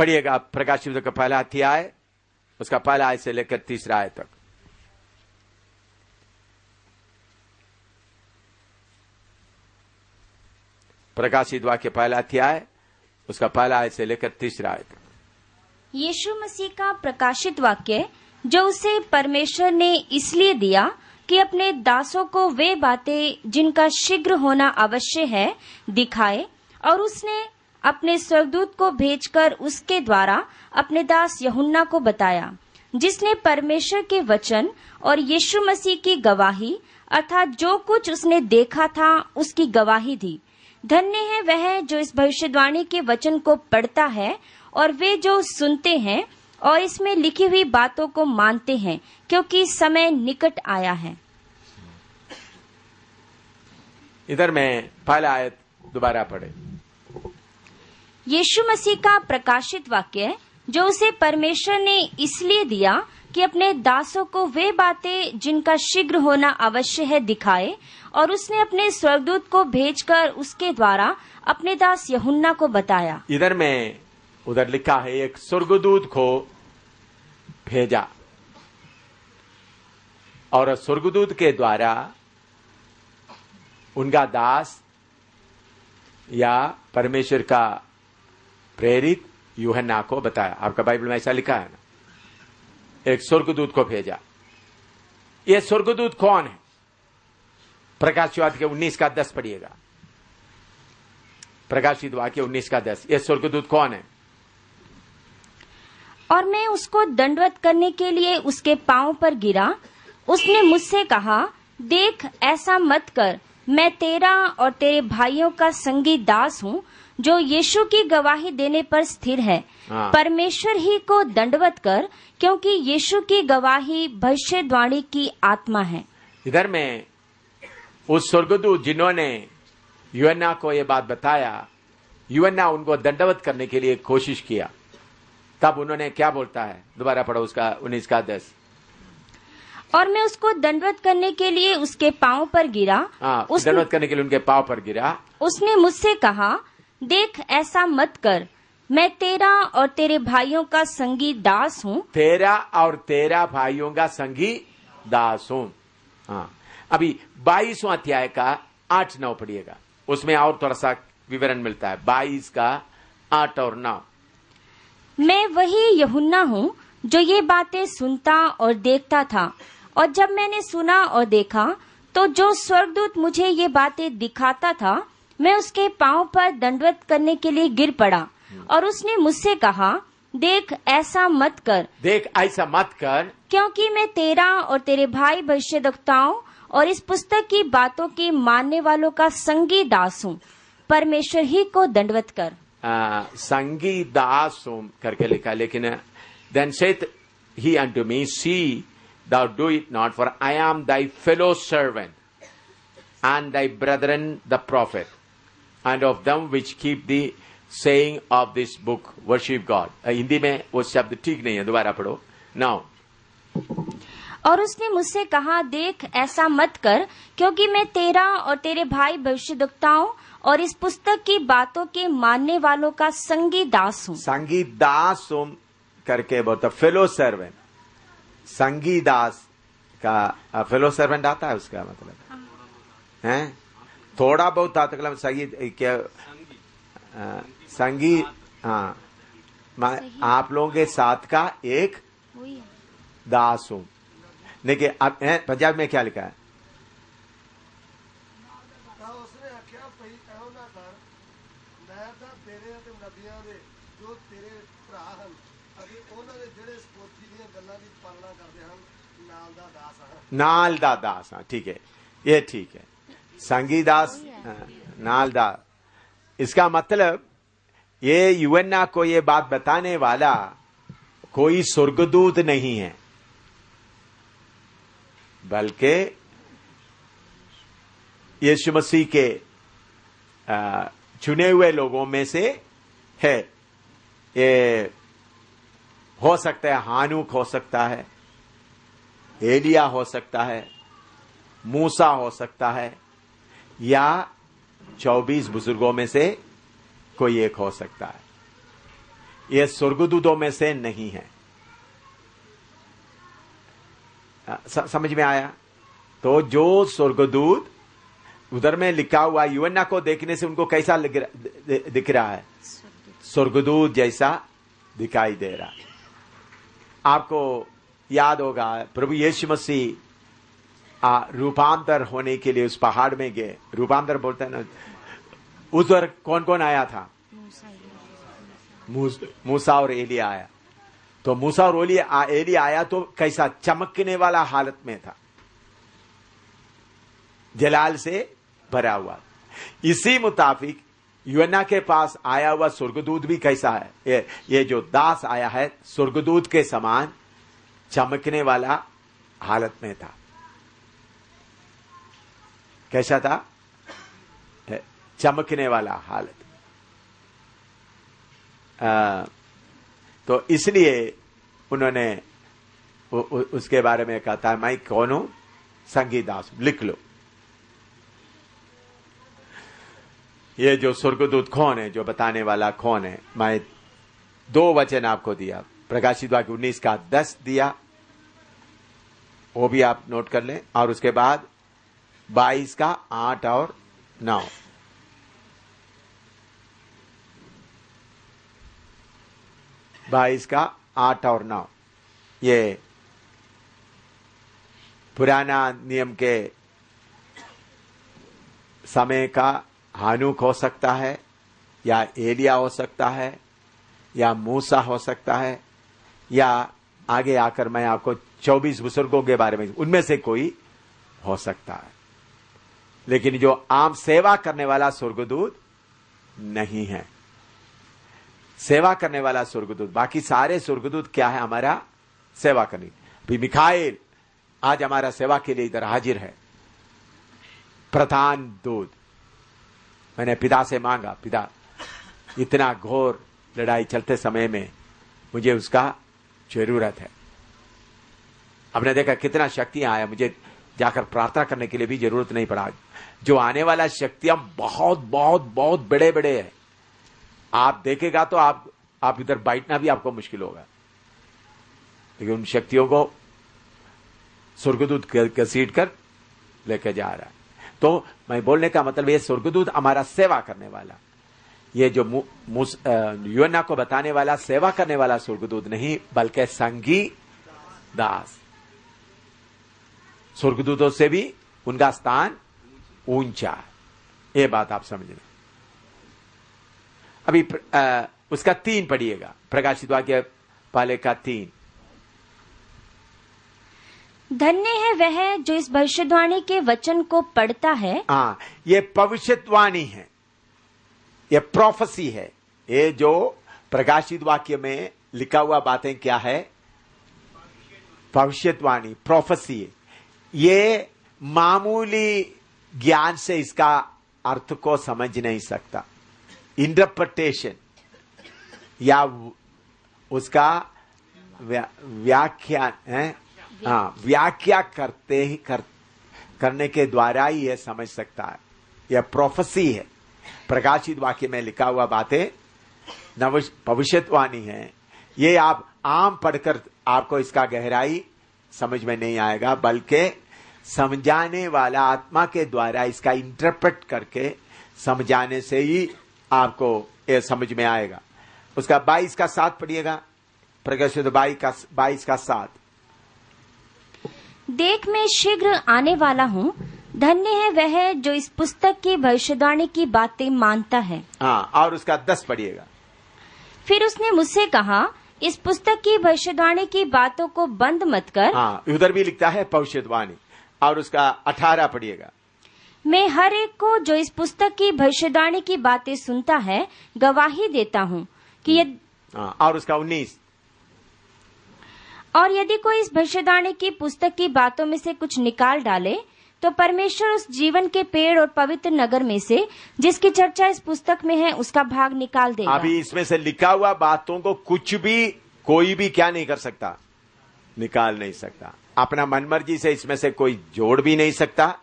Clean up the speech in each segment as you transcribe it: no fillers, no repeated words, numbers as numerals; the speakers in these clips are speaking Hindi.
पढ़िएगा प्रकाशित का पहला अध्याय, उसका पहला आयत से लेकर तीसरा आयत तक। प्रकाशित वाक्य पहला अध्याय, उसका पहला आयत से लेकर तीसरा आयत। यीशु मसीह का प्रकाशित वाक्य जो उसे परमेश्वर ने इसलिए दिया कि अपने दासों को वे बातें जिनका शीघ्र होना आवश्यक है दिखाए, और उसने अपने स्वर्गदूत को भेजकर उसके द्वारा अपने दास यूहन्ना को बताया, जिसने परमेश्वर के वचन और यीशु मसीह की गवाही अर्थात जो कुछ उसने देखा था उसकी गवाही दी। धन्य है वह जो इस भविष्यवाणी के वचन को पढ़ता है और वे जो सुनते हैं और इसमें लिखी हुई बातों को मानते हैं, क्योंकि समय निकट आया है। इधर में पहला आयत दोबारा पढ़े। यीशु मसीह का प्रकाशित वाक्य जो उसे परमेश्वर ने इसलिए दिया कि अपने दासों को वे बातें जिनका शीघ्र होना आवश्यक है दिखाए, और उसने अपने स्वर्गदूत को भेजकर उसके द्वारा अपने दास यूहन्ना को बताया। इधर में उधर लिखा है एक स्वर्गदूत को भेजा, और स्वर्गदूत के द्वारा उनका दास या परमेश्वर का प्रेरित यूहन्ना को बताया। आपका बाइबल में ऐसा लिखा है ना, एक स्वर्गदूत को भेजा। यह स्वर्गदूत कौन है? प्रकाशित वाक्य 19:10 पढ़िएगा। प्रकाशित वाक्य 19:10। यह स्वर्गदूत कौन है? और मैं उसको दंडवत करने के लिए उसके पांव पर गिरा। उसने मुझसे कहा, देख ऐसा मत कर, मैं तेरा और तेरे भाइयों का संगी दास हूँ जो यीशु की गवाही देने पर स्थिर है। परमेश्वर ही को दंडवत कर, क्योंकि यीशु की गवाही भविष्यवाणी की आत्मा है। इधर में उस स्वर्गदूत जिन्होंने यूहन्ना को यह बात बताया, यूहन्ना उनको दंडवत करने के लिए कोशिश किया, तब उन्होंने क्या बोलता है? दोबारा पढ़ो उसका 19:10। और मैं उसको दंडवत करने के लिए उसके पांव पर गिरा। दंडवत करने के लिए उनके पांव पर गिरा। उसने मुझसे कहा, देख ऐसा मत कर, मैं तेरा और तेरे भाइयों का संगी दास हूँ। तेरा और तेरा भाइयों का संगी दास हूँ। अभी 22वां अध्याय का 8-9 पढ़िएगा, उसमें और थोड़ा सा विवरण मिलता है। 22 का 8 और 9। मैं वही यूहन्ना हूँ जो ये बातें सुनता और देखता था, और जब मैंने सुना और देखा तो जो स्वर्गदूत मुझे ये बातें दिखाता था, मैं उसके पांव पर दंडवत करने के लिए गिर पड़ा। और उसने मुझसे कहा, देख ऐसा मत कर, देख ऐसा मत कर, क्योंकि मैं तेरा और तेरे भाई भविष्यद्वक्ताओं और इस पुस्तक की बातों के मानने वालों का संगी दास हूँ। परमेश्वर ही को दंडवत कर। संगी दास हूँ करके लिखा, लेकिन then saith he unto me, see thou do it not, for I am thy fellow servant and thy brethren the prophet, and of them which keep the saying of this book worship God। Hindi में वो शब्द ठीक नहीं है, दोबारा पढ़ो। Now और उसने मुझसे कहा, देख ऐसा मत कर, क्योंकि मैं तेरा और तेरे भाई भविष्यद्वक्ताओं और इस पुस्तक की बातों के मानने वालों का संगी दास हूँ। संगी दास हूँ करके बोलता, फेलो सर्वेंट। संगी दास का फेलो सर्वेंट आता है, उसका मतलब है थोड़ा बहुत आता, मतलब संगी क्या संगी, हाँ, आप लोगों के साथ का एक दास हूं। देखिए पंजाब में क्या लिखा है? नाल दा दास। हाँ ठीक है, ये ठीक है, संगी दास नाल दा। इसका मतलब ये यूहन्ना को ये बात बताने वाला कोई स्वर्गदूत नहीं है, बल्कि यीशु मसीह के चुने हुए लोगों में से है। ये हो सकता है हानूक हो सकता है, एलिया हो सकता है, मूसा हो सकता है, या 24 बुजुर्गों में से कोई एक हो सकता है। ये स्वर्गदूतों में से नहीं है। समझ में आया? तो जो स्वर्गदूत उधर में लिखा हुआ यूहन्ना को देखने से उनको कैसा दिख रहा है? स्वर्गदूत जैसा दिखाई दे रहा है। आपको याद होगा प्रभु यीशु मसीह रूपांतर होने के लिए उस पहाड़ में गए। रूपांतर बोलते हैं ना, उधर कौन कौन आया था? मूसा और एलिया आया। तो मूसा और एलिया आया तो कैसा? चमकने वाला हालत में था, जलाल से भरा हुआ। इसी मुताबिक यूहन्ना के पास आया हुआ स्वर्गदूत भी कैसा है? ये जो दास आया है स्वर्गदूत के समान चमकने वाला हालत में था। कैसा था? चमकने वाला हालत। तो इसलिए उन्होंने उसके बारे में कहा था, मैं कौन हूं? संगी दास। लिख लो ये जो स्वर्गदूत कौन है, जो बताने वाला कौन है। मैं 2 वचन आपको दिया, प्रकाशित वाक्य 19 का 10 दिया, वो भी आप नोट कर लें, और उसके बाद 22 का 8 और 9। का 8 और 9 ये पुराना नियम के समय का हानुक हो सकता है, या एलिया हो सकता है, या मूसा हो सकता है, या आगे आकर मैं आपको 24 बुजुर्गों के बारे में, उनमें से कोई हो सकता है। लेकिन जो आम सेवा करने वाला स्वर्गदूत नहीं है। सेवा करने वाला स्वर्गदूत, बाकी सारे स्वर्गदूत क्या है? हमारा सेवा करनी। अभी मिखाइल आज हमारा सेवा के लिए इधर हाजिर है, प्रधान दूत। मैंने पिता से मांगा, पिता इतना घोर लड़ाई चलते समय में मुझे उसका जरूरत है। आपने देखा कितना शक्तियां आया, मुझे जाकर प्रार्थना करने के लिए भी जरूरत नहीं पड़ा। जो आने वाला शक्तियां बहुत बहुत बहुत बड़े बड़े हैं। आप देखेगा तो आप इधर बैठना भी आपको मुश्किल होगा, लेकिन उन शक्तियों को स्वर्गदूत घसीट कर लेके जा रहा है। तो मैं बोलने का मतलब ये स्वर्गदूत हमारा सेवा करने वाला, ये जो यूहन्ना को बताने वाला सेवा करने वाला स्वर्गदूत नहीं, बल्कि संगी दास। स्वर्गदूतों से भी उनका स्थान ऊंचा है, ये बात आप समझ लें। अभी उसका 3 पढ़िएगा, प्रकाशित वाक्य पहले का 3। धन्य है वह जो इस भविष्यवाणी के वचन को पढ़ता है। हाँ, ये भविष्यवाणी है, ये प्रोफेसी है। ये जो प्रकाशित वाक्य में लिखा हुआ बातें क्या है? भविष्यवाणी, प्रोफेसी। ये मामूली ज्ञान से इसका अर्थ को समझ नहीं सकता। इंटरप्रिटेशन या उसका व्याख्यान है, व्याख्या करने के द्वारा ही यह समझ सकता है। यह प्रोफेसी है। प्रकाशित वाक्य में लिखा हुआ बातें भविष्यवाणी है। ये आप आम पढ़कर आपको इसका गहराई समझ में नहीं आएगा, बल्कि समझाने वाला आत्मा के द्वारा इसका इंटरप्रेट करके समझाने से ही आपको ये समझ में आएगा। उसका 22 का 7 पढ़िएगा, प्रकाशित 22 का 7। देख मैं शीघ्र आने वाला हूँ, धन्य है वह जो इस पुस्तक की भविष्यवाणी की बातें मानता है। हाँ, और उसका 10 पढ़िएगा। फिर उसने मुझसे कहा, इस पुस्तक की भविष्यवाणी की बातों को बंद मत कर। हाँ, उधर भी लिखता है भविष्यवाणी। और उसका 18 पढ़िएगा। मैं हर एक को जो इस पुस्तक की भविष्यवाणी की बातें सुनता है गवाही देता हूँ कि और उसका 19। और यदि कोई इस भविष्यवाणी की पुस्तक की बातों में से कुछ निकाल डाले तो परमेश्वर उस जीवन के पेड़ और पवित्र नगर में से जिसकी चर्चा इस पुस्तक में है उसका भाग निकाल देगा। अभी इसमें से लिखा हुआ बातों को कुछ भी कोई भी क्या नहीं कर सकता, निकाल नहीं सकता। अपना मनमर्जी से इसमें से कोई जोड़ भी नहीं सकता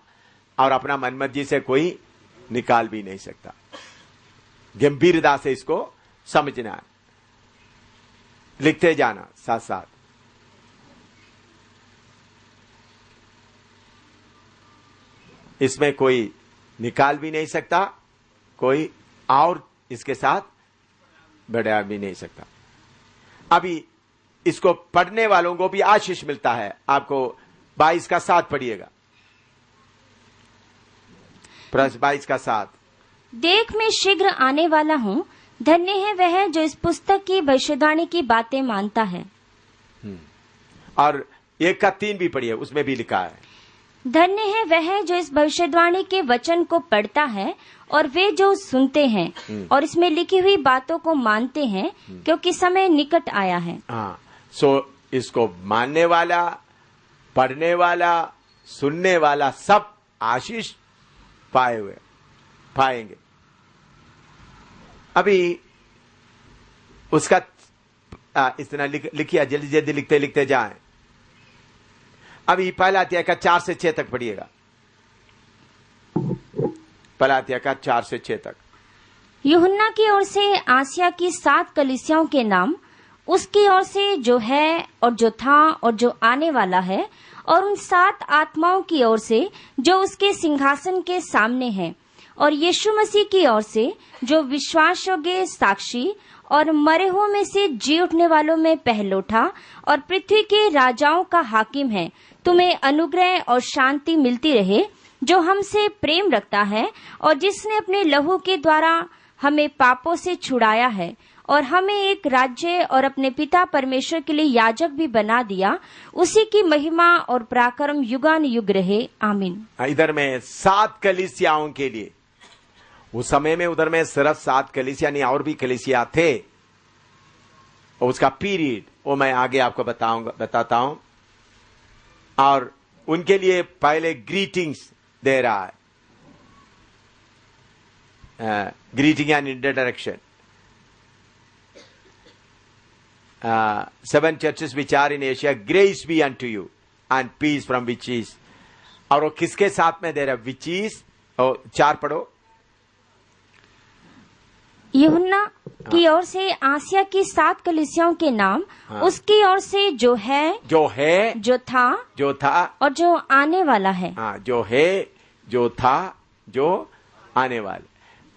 और अपना मनमर्जी से कोई निकाल भी नहीं सकता। गंभीरता से इसको समझना है। लिखते जाना साथ साथ। इसमें कोई निकाल भी नहीं सकता, कोई और इसके साथ बढ़ा भी नहीं सकता। अभी इसको पढ़ने वालों को भी आशीष मिलता है। आपको 22 का 7 पढ़िएगा, 22 का 7। देख मैं शीघ्र आने वाला हूँ, धन्य है वह जो इस पुस्तक की भविष्यवाणी की बातें मानता है। और 1 का 3 भी पढ़िए, उसमें भी लिखा है, धन्य है वह जो इस भविष्यवाणी के वचन को पढ़ता है और वे जो सुनते हैं और इसमें लिखी हुई बातों को मानते हैं, क्योंकि समय निकट आया है। हाँ, सो इसको मानने वाला, पढ़ने वाला, सुनने वाला सब आशीष पाएंगे। अभी उसका इतना लिखिए, जल्दी जल्दी लिखते लिखते जाएं। अभी पहला अध्याय का 4 से 6 तक पढ़िएगा, पहला अध्याय का 4 से 6 तक। यूहन्ना की ओर से आसिया की 7 कलीसियाओं के नाम, उसकी ओर से जो है और जो था और जो आने वाला है, और उन 7 आत्माओं की ओर से जो उसके सिंहासन के सामने है, और यीशु मसीह की ओर से जो विश्वास योग्य साक्षी और मरे हुओं में से जी उठने वालों में पहलोठा और पृथ्वी के राजाओं का हाकिम है, तुम्हें अनुग्रह और शांति मिलती रहे, जो हमसे प्रेम रखता है और जिसने अपने लहू के द्वारा हमें पापों से छुड़ाया है और हमें एक राज्य और अपने पिता परमेश्वर के लिए याजक भी बना दिया। उसी की महिमा और पराक्रम युगानुयुग रहे, आमीन। इधर में 7 कलीसियाओं के लिए, उस समय में उधर में सिर्फ 7 कलीसिया नहीं, और भी कलीसिया थे, और उसका पीरियड वो मैं आगे आपको बताता हूं। और उनके लिए पहले ग्रीटिंग्स दे रहा है, greeting and introduction. 7 churches which are in Asia, grace be unto you and peace from which is। और वो किसके साथ में दे रहा है? which is, 4 पढ़ो। यूहन्ना की ओर से आसिया की 7 कलीसियाओं के नाम, उसकी ओर से जो है, जो था और जो आने वाला है। हाँ, जो है, जो था, जो आने वाला।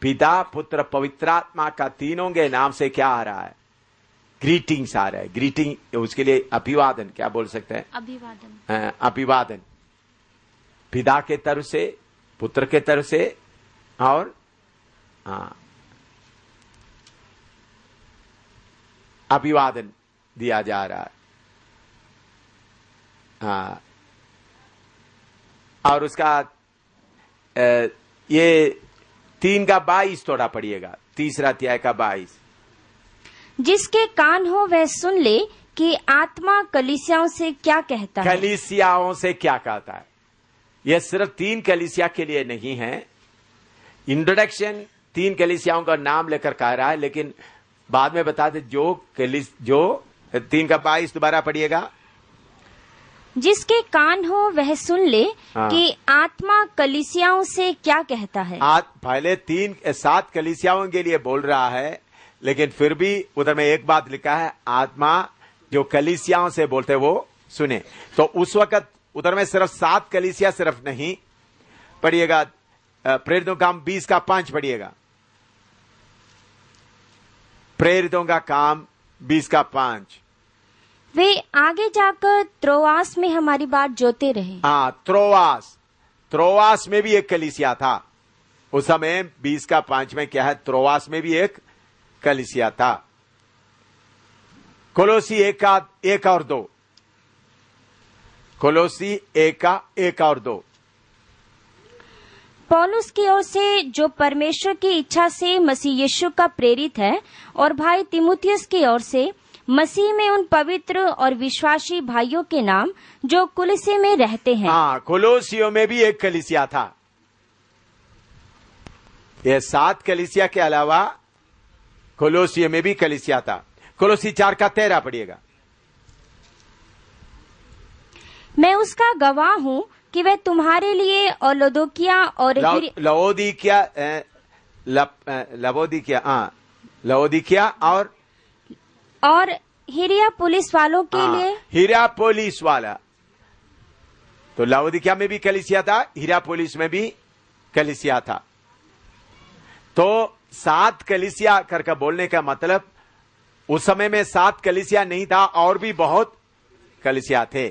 पिता, पुत्र, पवित्रात्मा का तीनों के नाम से क्या आ रहा है? ग्रीटिंग्स आ रहा है। ग्रीटिंग, उसके लिए अभिवादन, क्या बोल सकते हैं? अभिवादन। अभिवादन पिता के तरफ से, पुत्र के तरफ से, और अभिवादन दिया जा रहा है। और उसका ये 3 का 22 थोड़ा पढ़िएगा, 3 अध्याय का 22। जिसके कान हो वह सुन ले कि आत्मा कलीसियाओं से क्या कहता है। कलीसियाओं से क्या कहता है? यह सिर्फ 3 कलीसिया के लिए नहीं है। इंट्रोडक्शन 3 कलीसियाओं का नाम लेकर कह रहा है, लेकिन बाद में बता दे जो 3 का 22 दोबारा पढ़िएगा। जिसके कान हो वह सुन ले कि आत्मा कलीसियाओं से क्या कहता है। पहले 7 कलीसियाओं के लिए बोल रहा है, लेकिन फिर भी उधर में एक बात लिखा है, आत्मा जो कलीसियाओं से बोलते वो सुने। तो उस वक्त उधर में सिर्फ 7 कलीसिया सिर्फ नहीं, पढ़िएगा प्रेरितों का काम 20 का 5 पढ़िएगा। प्रेरितों का काम 20 का 5। वे आगे जाकर त्रोआस में हमारी बात जोते रहे। हाँ, त्रोआस में भी एक कलीसिया था उस समय। 20 का 5 में क्या है? त्रोआस में भी एक कलीसिया था। कोलोसी 1 और 2, कोलोसी 1 और 2। पौलुस की ओर से जो परमेश्वर की इच्छा से मसीह यीशु का प्रेरित है, और भाई तिमुथियुस की ओर से मसीह में उन पवित्र और विश्वासी भाइयों के नाम जो कुलिसे में रहते हैं। हाँ, कोलोसियों में भी एक कलीसिया था। ये 7 कलीसिया के अलावा कोलोसियों में भी कलीसिया था। कोलोसी 4 का 13 पढ़िएगा। मैं उसका गवाह हूँ कि वह तुम्हारे लिए और लवोदिकिया हिरिया पुलिस वालों के हाँ, लिए हीरा पोलिस वाला। तो लाउदिकिया में भी कलीसिया था, हीरा पोलिस में भी कलीसिया था। तो 7 कलीसिया करके बोलने का मतलब उस समय में 7 कलीसिया नहीं था, और भी बहुत कलीसिया थे,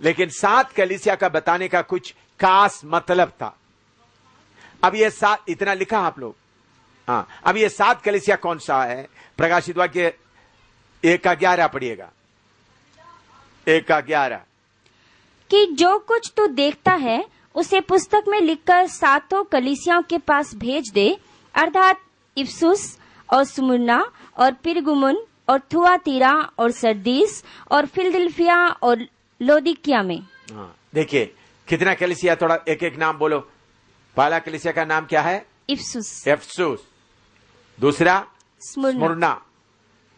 लेकिन 7 कलीसिया का बताने का कुछ खास मतलब था। अब ये 7 इतना लिखा आप लोग। हाँ, अब ये 7 कलीसिया कौन सा है? प्रकाशित वाक्य 1:11 पढ़िएगा। 1:11 कि जो कुछ तू देखता है उसे पुस्तक में लिखकर 7 कलीसियाओं के पास भेज दे, अर्थात इफसुस और स्मुर्ना और पिरगमुन और थुआतीरा और सरदीस और फिलदिल्फिया और लौदीकिया में। हाँ, देखिए कितना कलीसिया, थोड़ा एक एक नाम बोलो। पहला कलीसिया का नाम क्या है? इफसुस, एफसुस। दूसरा स्मुर्ना, स्मुर्ना।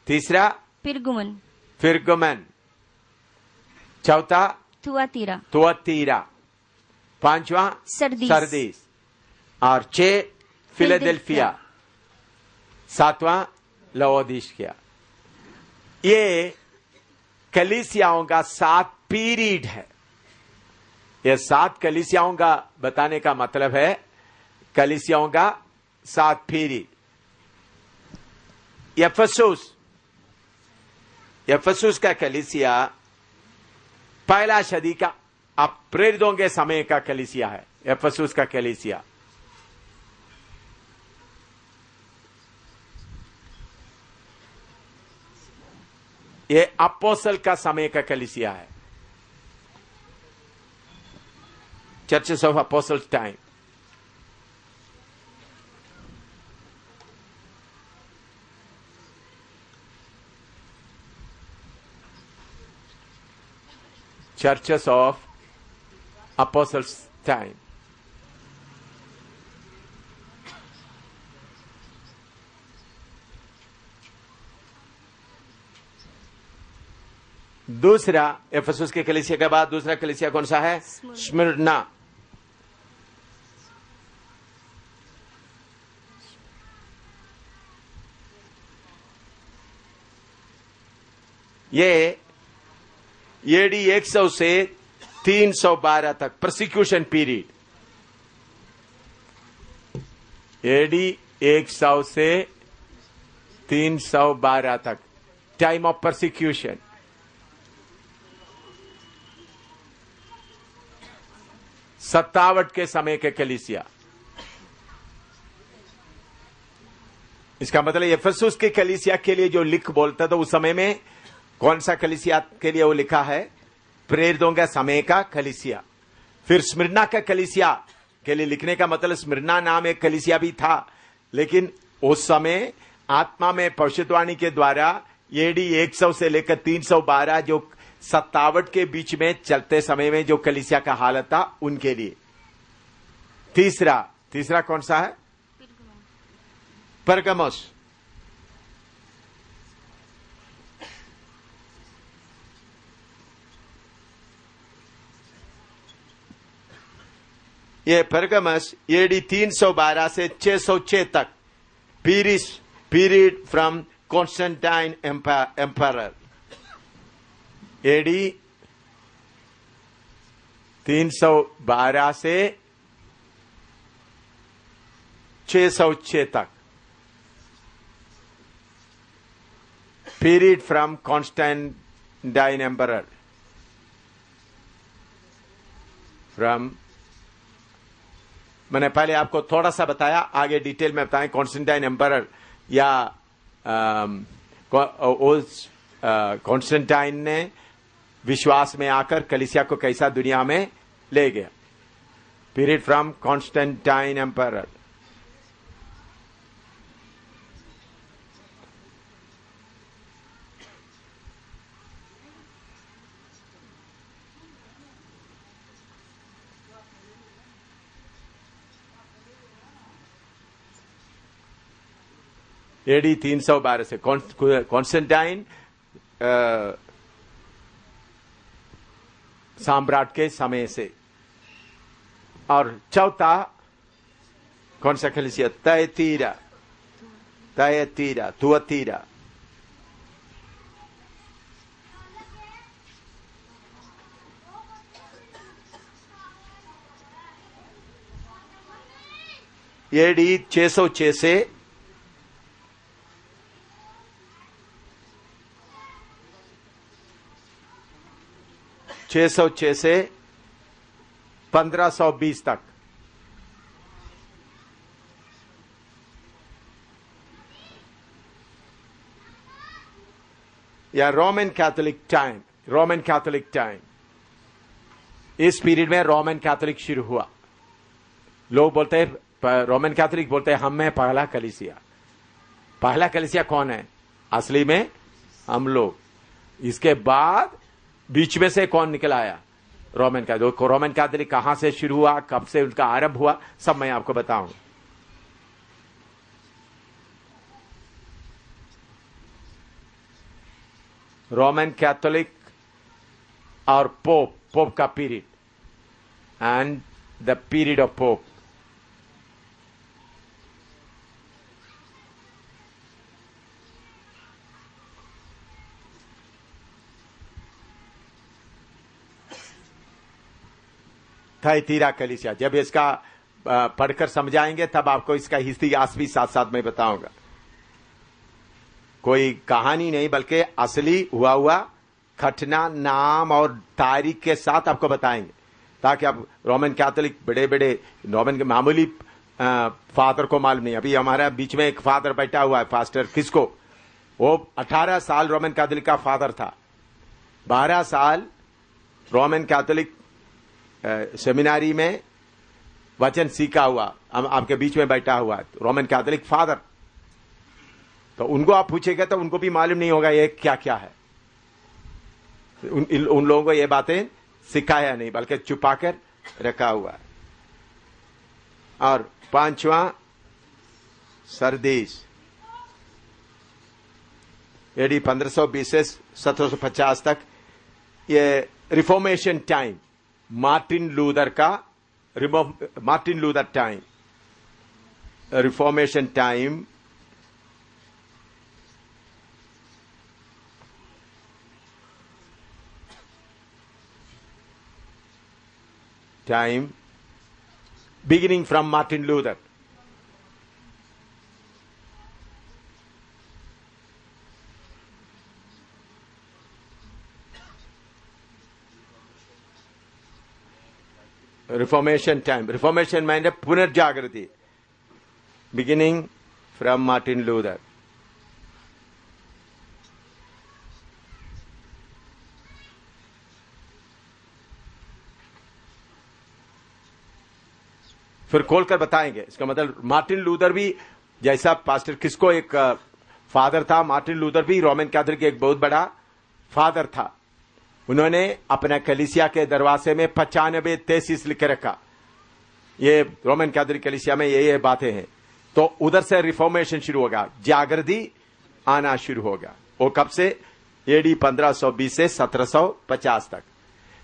तीसरा पिरगमुन, फिरगमन। चौथा थुआतीरा, तुअतीरा। पांचवा सरदीस, सरदीस। और 6 फिलाडेल्फिया। 7वां लवोदिकिया। ये कलीसियाओं का 7 पीरियड है। ये 7 कलीसियाओं का बताने का मतलब है कलीसियाओं का 7 पीरियड। एफेसुस का कलीसिया पहला सदी का प्रेरितों के समय का कलीसिया है। एफेसुस का कलीसिया ये अपोस्तल का समय का कलीसिया है। Churches of apostles time. Churches of Apostles' time. दूसरा एफेसुस के कलीसिया के बाद दूसरा कलीसिया कौन सा है? स्मिर्ना। ये एडी 100 से 312 तक प्रोसिक्यूशन पीरियड। एडी 100 से 312 तक टाइम ऑफ प्रोसिक्यूशन। सत्तावट के समय के कलीसिया। इसका मतलब एफेसुस के कलीसिया के लिए जो लिख बोलता था उस समय में कौन सा कलीसिया के लिए वो लिखा है? प्रेरितों का समय का कलीसिया। फिर स्मिर्ना का कलीसिया के लिए लिखने का मतलब स्मिर्ना नाम एक कलीसिया भी था, लेकिन उस समय आत्मा में भविष्यवाणी के द्वारा एडी 100 से लेकर 312 जो सत्तावट के बीच में चलते समय में जो कलीसिया का हालत था उनके लिए। तीसरा कौन सा है? परगमुस। ये परगमस एडी 312 से 606 तक period from Constantine emperor. AD 312 से 606 तक पीरियड फ्रॉम कॉन्स्टेंटाइन एम्परर। मैंने पहले आपको थोड़ा सा बताया, आगे डिटेल में बताएं। कॉन्स्टेंटाइन एम्परर या कॉन्स्टेंटाइन ने विश्वास में आकर कलीसिया को कैसा दुनिया में ले गया। Period from Constantine emperor. AD 312 से कॉन्स्टेंटाइन सम्राट के समय से। और चौथा कौन सा कलीसिया? तुअतीरा। एडी 606 से 606 से 1520 तक। या रोमन कैथोलिक टाइम, इस पीरियड में रोमन कैथोलिक शुरू हुआ। लोग बोलते हैं, रोमन कैथोलिक बोलते हैं हम में पहला कलीसिया। पहला कलीसिया कौन है? असली में हम लोग। इसके बाद बीच में से कौन निकल आया? Roman Catholic. रोमन कैथोलिक कहां से शुरू हुआ, कब से उनका आरंभ हुआ, सब मैं आपको बताऊंगा। रोमन कैथोलिक और पोप का period and the period of pope. Thyatira कलीसिया, जब इसका पढ़कर समझाएंगे तब आपको इसका इतिहास भी साथ साथ में बताऊंगा। कोई कहानी नहीं बल्कि असली हुआ घटना, नाम और तारीख के साथ आपको बताएंगे, ताकि आप रोमन कैथोलिक बड़े रोमन के मामूली फादर को मालूम नहीं। अभी हमारा बीच में एक फादर बैठा हुआ है, फास्टर किसको, वो 18 साल रोमन कैथोलिक का फादर था, 12 साल रोमन कैथोलिक सेमिनारी में वचन सीखा हुआ, आपके बीच में बैठा हुआ है रोमन कैथोलिक फादर। तो उनको आप पूछेंगे तो उनको भी मालूम नहीं होगा ये क्या क्या है। उन लोगों को ये बातें सिखाया नहीं बल्कि छुपाकर रखा हुआ है। और 5वां सरदीस, एडी 1520 से 1750 तक। ये reformation time, Martin Luther time, reformation time. Beginning from Martin Luther. Reformation time. Reformation means पुनर्जागृति. Beginning from Martin Luther. फिर खोलकर बताएंगे। इसका मतलब मार्टिन लूथर भी, जैसा पास्टर किसको एक फादर था, मार्टिन लूथर भी रोमन कैथोलिक के एक बहुत बड़ा फादर था। उन्होंने अपने कलीसिया के दरवाजे में 95 थीसिस लिख रखा। ये रोमन कैथोलिक कलीसिया में ये बातें हैं। तो उधर से रिफॉर्मेशन शुरू होगा, जागृति आना शुरू होगा। वो कब से? एडी 1520 से 1750 तक।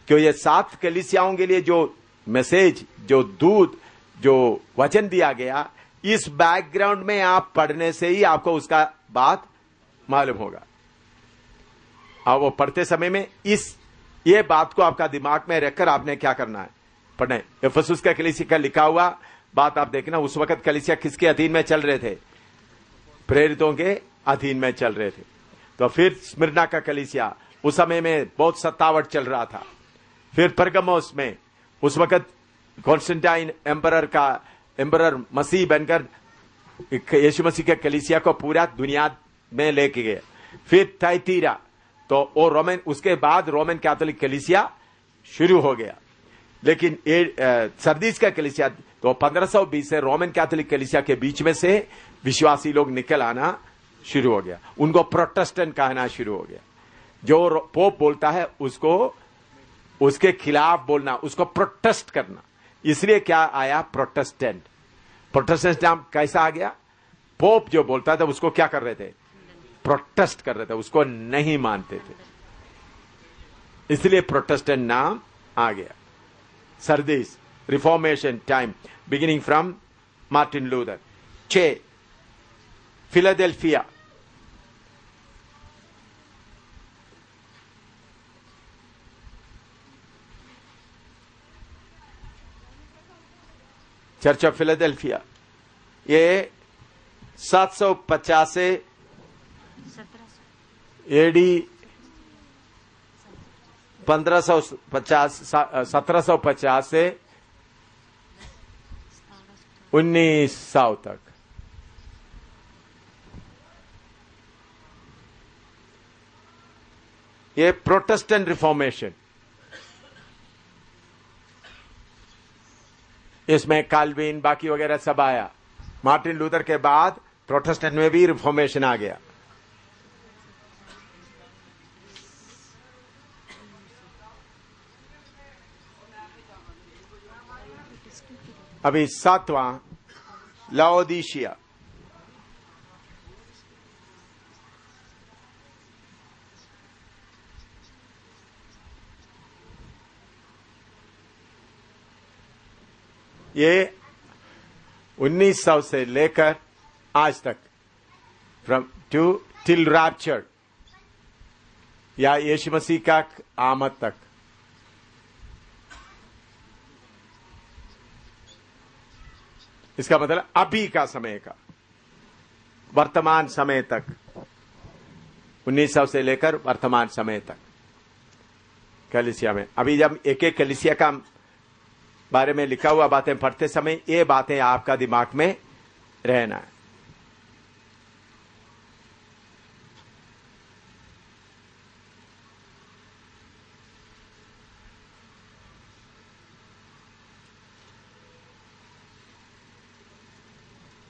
क्यों? ये 7 कलीसियाओं के लिए जो मैसेज, जो दूत, जो वचन दिया गया, इस बैकग्राउंड में आप पढ़ने से ही आपको उसका बात मालूम होगा। और वो पढ़ते समय में ये बात को आपका दिमाग में रखकर आपने क्या करना है, पढ़ना। इफिसुस का कलीसिया का लिखा हुआ बात आप देखना। उस वक्त कलीसिया किसके अधीन में चल रहे थे? प्रेरितों के अधीन में चल रहे थे। तो फिर स्मिर्ना का कलीसिया, उस समय में बहुत सत्तावट चल रहा था। फिर परगमोस में उस वक्त कॉन्स्टेंटाइन एम्परर मसीह बनकर यीशु मसीह के कलीसिया को पूरा दुनिया में लेके गए। फिर थैतीरा, तो वो रोमन, उसके बाद रोमन कैथोलिक कलीसिया शुरू हो गया। लेकिन सरदीस का कलीसिया तो 1520 से रोमन कैथोलिक कलीसिया के बीच में से विश्वासी लोग निकल आना शुरू हो गया। उनको प्रोटेस्टेंट कहना शुरू हो गया। जो पोप बोलता है उसको, उसके खिलाफ बोलना, उसको प्रोटेस्ट करना। इसलिए क्या आया? प्रोटेस्टेंट। प्रोटेस्टेंट नाम कैसा आ गया? पोप जो बोलता था उसको क्या कर रहे थे? प्रोटेस्ट कर रहे थे, उसको नहीं मानते थे, इसलिए प्रोटेस्टेंट नाम आ गया। Sardis, reformation time, beginning from Martin Luther. 6 Philadelphia, church of Philadelphia. ये 750 से एडी 1550 1750 से 1900 तक। ये प्रोटेस्टेंट रिफॉर्मेशन, इसमें काल्विन बाकी वगैरह सब आया। मार्टिन लूथर के बाद प्रोटेस्टेंट में भी रिफॉर्मेशन आ गया। अभी 7वां लाओदीशिया। ये 1900 से लेकर आज तक, फ्रॉम टू टिल रैप्चर, या यीशु मसीह का आमद तक। इसका मतलब अभी का समय का, वर्तमान समय तक, 1900 से लेकर वर्तमान समय तक कलीसिया में। अभी जब एक एक कलीसिया का बारे में लिखा हुआ बातें पढ़ते समय ये बातें आपका दिमाग में रहना है।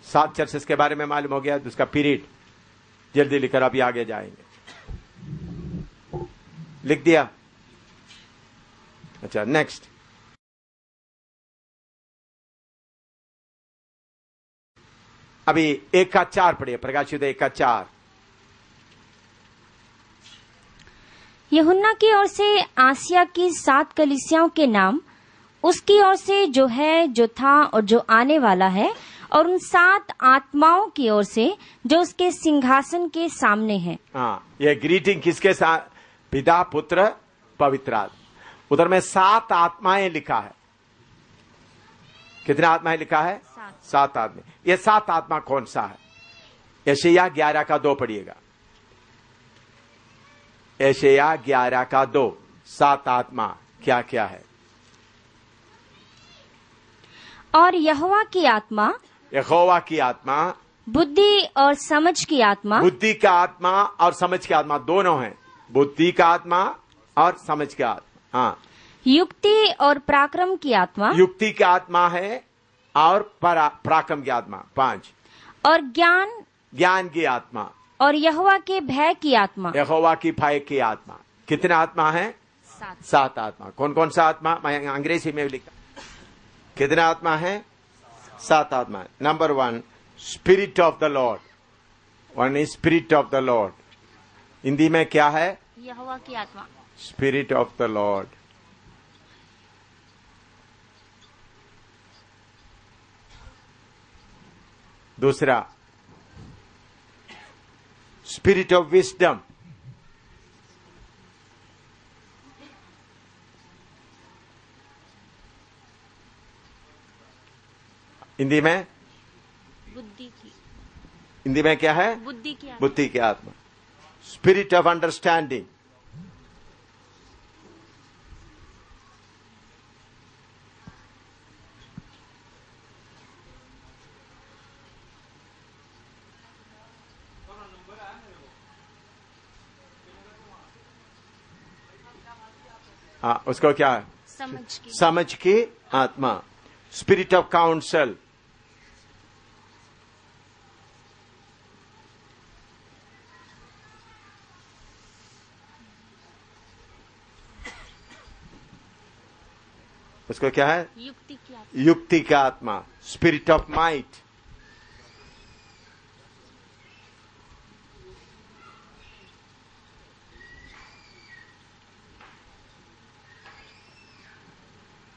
सात चर्चेस के बारे में मालूम हो गया, उसका पीरियड जल्दी लिखकर अभी आगे जाएंगे। लिख दिया? अच्छा, नेक्स्ट। अभी 1:4 पढ़िए, प्रकाशित 1:4। यूहन्ना की ओर से आसिया की 7 कलीसियाओं के नाम, उसकी ओर से जो है, जो था और जो आने वाला है, और उन 7 आत्माओं की ओर से जो उसके सिंहासन के सामने है। हाँ, ये ग्रीटिंग किसके साथ? पिता, पुत्र, पवित्र आत्मा। उधर में 7 आत्माएं लिखा है। कितने आत्माएं लिखा है? 7 आत्मा। ये 7 आत्मा कौन सा है? यशायाह 11:2 पढ़िएगा। यशायाह 11:2। 7 आत्मा क्या क्या है? और यहोवा की आत्मा, यहोवा की आत्मा, बुद्धि और समझ की आत्मा, बुद्धि का आत्मा और समझ की आत्मा दोनों हैं। बुद्धि का आत्मा और समझ की आत्मा। हाँ, युक्ति और पराक्रम की आत्मा, युक्ति की आत्मा है और पराक्रम की आत्मा 5। और ज्ञान की आत्मा, और यहोवा के भय की आत्मा। यहोवा की भय की आत्मा। कितने आत्मा है? 7 आत्मा। कौन कौन सा आत्मा? मैं अंग्रेजी में लिखा। कितने आत्मा है? 7 आत्मा। Number 1, spirit of the Lord. One is spirit of the Lord. Hindi में क्या है? यहोवा की आत्मा। Spirit of the Lord. दूसरा, स्पिरिट ऑफ विजडम। हिंदी में? बुद्धि की। हिंदी में क्या है? बुद्धि की आत्मा। बुद्धि की आत्मा। Spirit of understanding. हाँ, उसको क्या है? समझ की आत्मा। Spirit of counsel. उसको क्या है? युक्ति की आत्मा। युक्ति का आत्मा। Spirit of might.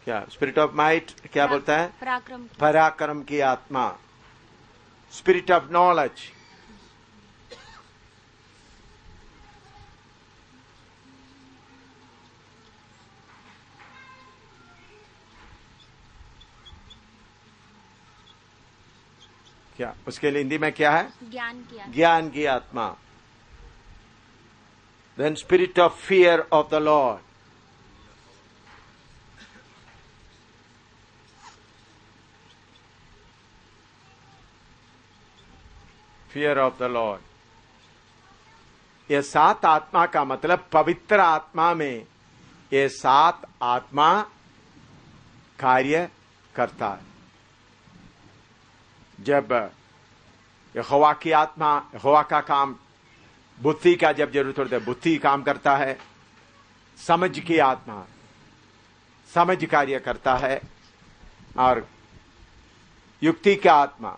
क्या स्पिरिट ऑफ माइट क्या बोलता है? पराक्रम की आत्मा। Spirit of knowledge. क्या उसके लिए हिंदी में क्या है? ज्ञान की आत्मा। ज्ञान की आत्मा। Then spirit of fear of the Lord. Fear of the Lord. ये 7 आत्मा का मतलब पवित्र आत्मा में ये 7 आत्मा कार्य करता है। जब यहोवा की आत्मा, यहोवा का काम, बुद्धि का जब जरूरत होती है बुद्धि काम करता है। समझ की आत्मा समझ कार्य करता है, और युक्ति का आत्मा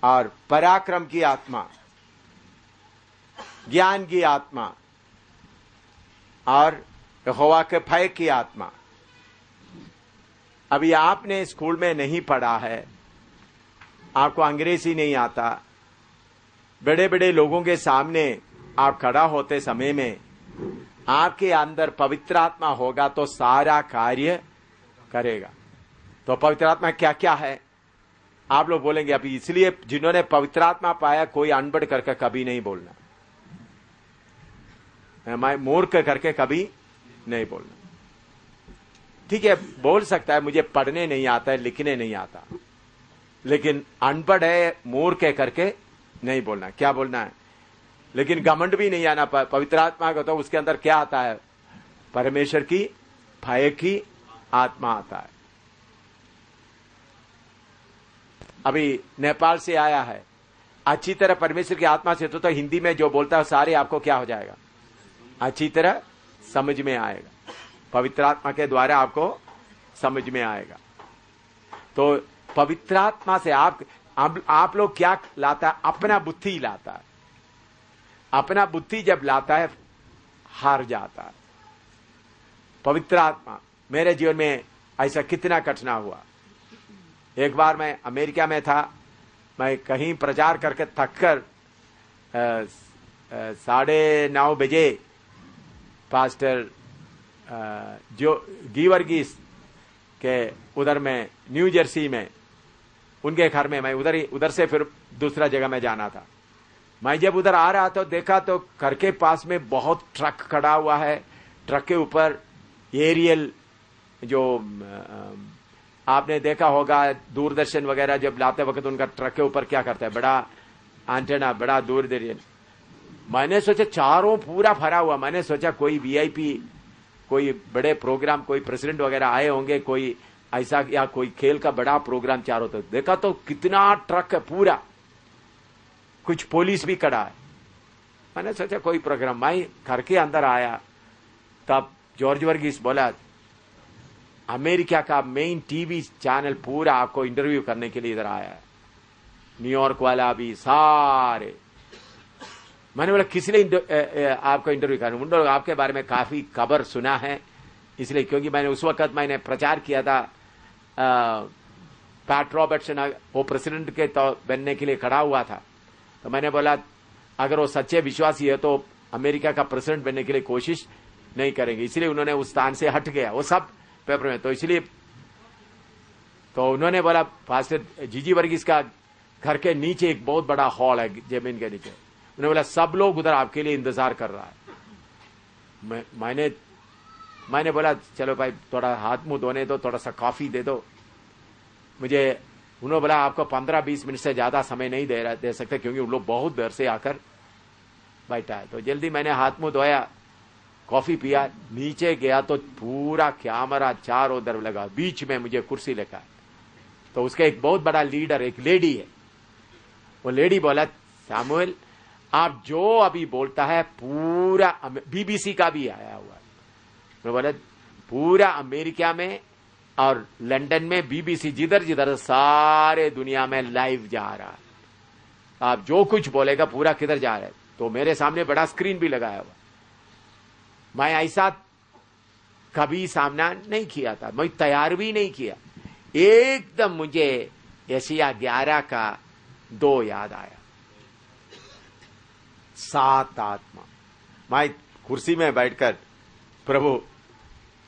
और पराक्रम की आत्मा, ज्ञान की आत्मा और यहोवा के भय की आत्मा। अभी आपने स्कूल में नहीं पढ़ा है, आपको अंग्रेजी नहीं आता, बड़े बड़े लोगों के सामने आप खड़ा होते समय में आपके अंदर पवित्र आत्मा होगा तो सारा कार्य करेगा। तो पवित्र आत्मा क्या क्या है आप लोग बोलेंगे। अभी इसलिए जिन्होंने पवित्र आत्मा पाया कोई अनपढ़ करके कभी नहीं बोलना, मैं मूर्ख करके कभी नहीं बोलना। ठीक है, बोल सकता है मुझे पढ़ने नहीं आता है, लिखने नहीं आता, लेकिन अनपढ़ है मूर्ख करके नहीं बोलना। क्या बोलना है? लेकिन घमंड भी नहीं आना। पवित्र आत्मा का तो उसके अंदर क्या आता है? परमेश्वर की भय की आत्मा आता है। अभी नेपाल से आया है, अच्छी तरह परमेश्वर की आत्मा से तो हिंदी में जो बोलता है सारे आपको क्या हो जाएगा? अच्छी तरह समझ में आएगा। पवित्र आत्मा के द्वारा आपको समझ में आएगा। तो पवित्र आत्मा से आप लोग क्या लाता है? अपना बुद्धि लाता है। अपना बुद्धि जब लाता है हार जाता है। पवित्र आत्मा मेरे जीवन में ऐसा कितना कठिना हुआ। एक बार मैं अमेरिका में था, मैं कहीं प्रचार करके थककर 9:30 बजे पास्टर जो गीवर्गीस के उधर में न्यू जर्सी में उनके घर में, मैं उधर से फिर दूसरा जगह में जाना था। मैं जब उधर आ रहा था देखा तो घर के पास में बहुत ट्रक खड़ा हुआ है। ट्रक के ऊपर एरियल, जो आपने देखा होगा दूरदर्शन वगैरह जब लाते वक्त उनका ट्रक के ऊपर क्या करता है, बड़ा एंटेना, बड़ा दूरदर्शन। मैंने सोचा चारों पूरा भरा हुआ, मैंने सोचा कोई वीआईपी, कोई बड़े प्रोग्राम, कोई प्रेसिडेंट वगैरह आए होंगे, कोई ऐसा या कोई खेल का बड़ा प्रोग्राम चारों तरफ। देखा तो कितना ट्रक है पूरा, कुछ पुलिस भी खड़ा है। मैंने सोचा कोई प्रोग्राम। मैं घर के अंदर आया तब जॉर्ज वर्गीस बोला अमेरिका का मेन टीवी चैनल पूरा आपको इंटरव्यू करने के लिए इधर आया है, न्यूयॉर्क वाला भी सारे। मैंने बोला किस लिए आपको इंटरव्यू करना? उन लोग आपके बारे में काफी खबर सुना है इसलिए, क्योंकि मैंने उस वक्त मैंने प्रचार किया था पैट रॉबर्टसन वो प्रेसिडेंट के तो बनने के लिए खड़ा हुआ था। तो मैंने बोला अगर वो सच्चे विश्वासी है तो अमेरिका का प्रेसिडेंट बनने के लिए कोशिश नहीं करेंगे, इसलिए उन्होंने उस स्थान से हट गया वो सब पेपर में। तो इसलिए तो उन्होंने बोला पास्टर जीजी वर्गीस का घर के नीचे एक बहुत बड़ा हॉल है जमीन के नीचे, उन्होंने बोला सब लोग उधर आपके लिए इंतजार कर रहा है। मैंने बोला चलो भाई थोड़ा हाथ मुंह धोने दो, थोड़ा सा कॉफी दे दो मुझे। उन्होंने बोला आपको 15-20 मिनट से ज्यादा समय नहीं दे सकते क्योंकि उन लोग बहुत देर से आकर बैठा है। तो जल्दी मैंने हाथ मुंह धोया, कॉफी पिया, नीचे गया तो पूरा कैमरा चारों तरफ लगा, बीच में मुझे कुर्सी लेकर। तो उसका एक बहुत बड़ा लीडर, एक लेडी है, वो लेडी बोला सैमुअल आप जो अभी बोलता है पूरा बीबीसी का भी आया हुआ है। मैं बोला पूरा अमेरिका में और लंदन में बीबीसी जिधर जिधर सारे दुनिया में लाइव जा रहा है, आप जो कुछ बोलेगा पूरा किधर जा रहा है। तो मेरे सामने बड़ा स्क्रीन भी लगाया हुआ। मैं ऐसा कभी सामना नहीं किया था, मैं तैयार भी नहीं किया। एकदम मुझे यशायाह 11 का 2 याद आया, 7 आत्मा। मैं कुर्सी में बैठकर प्रभु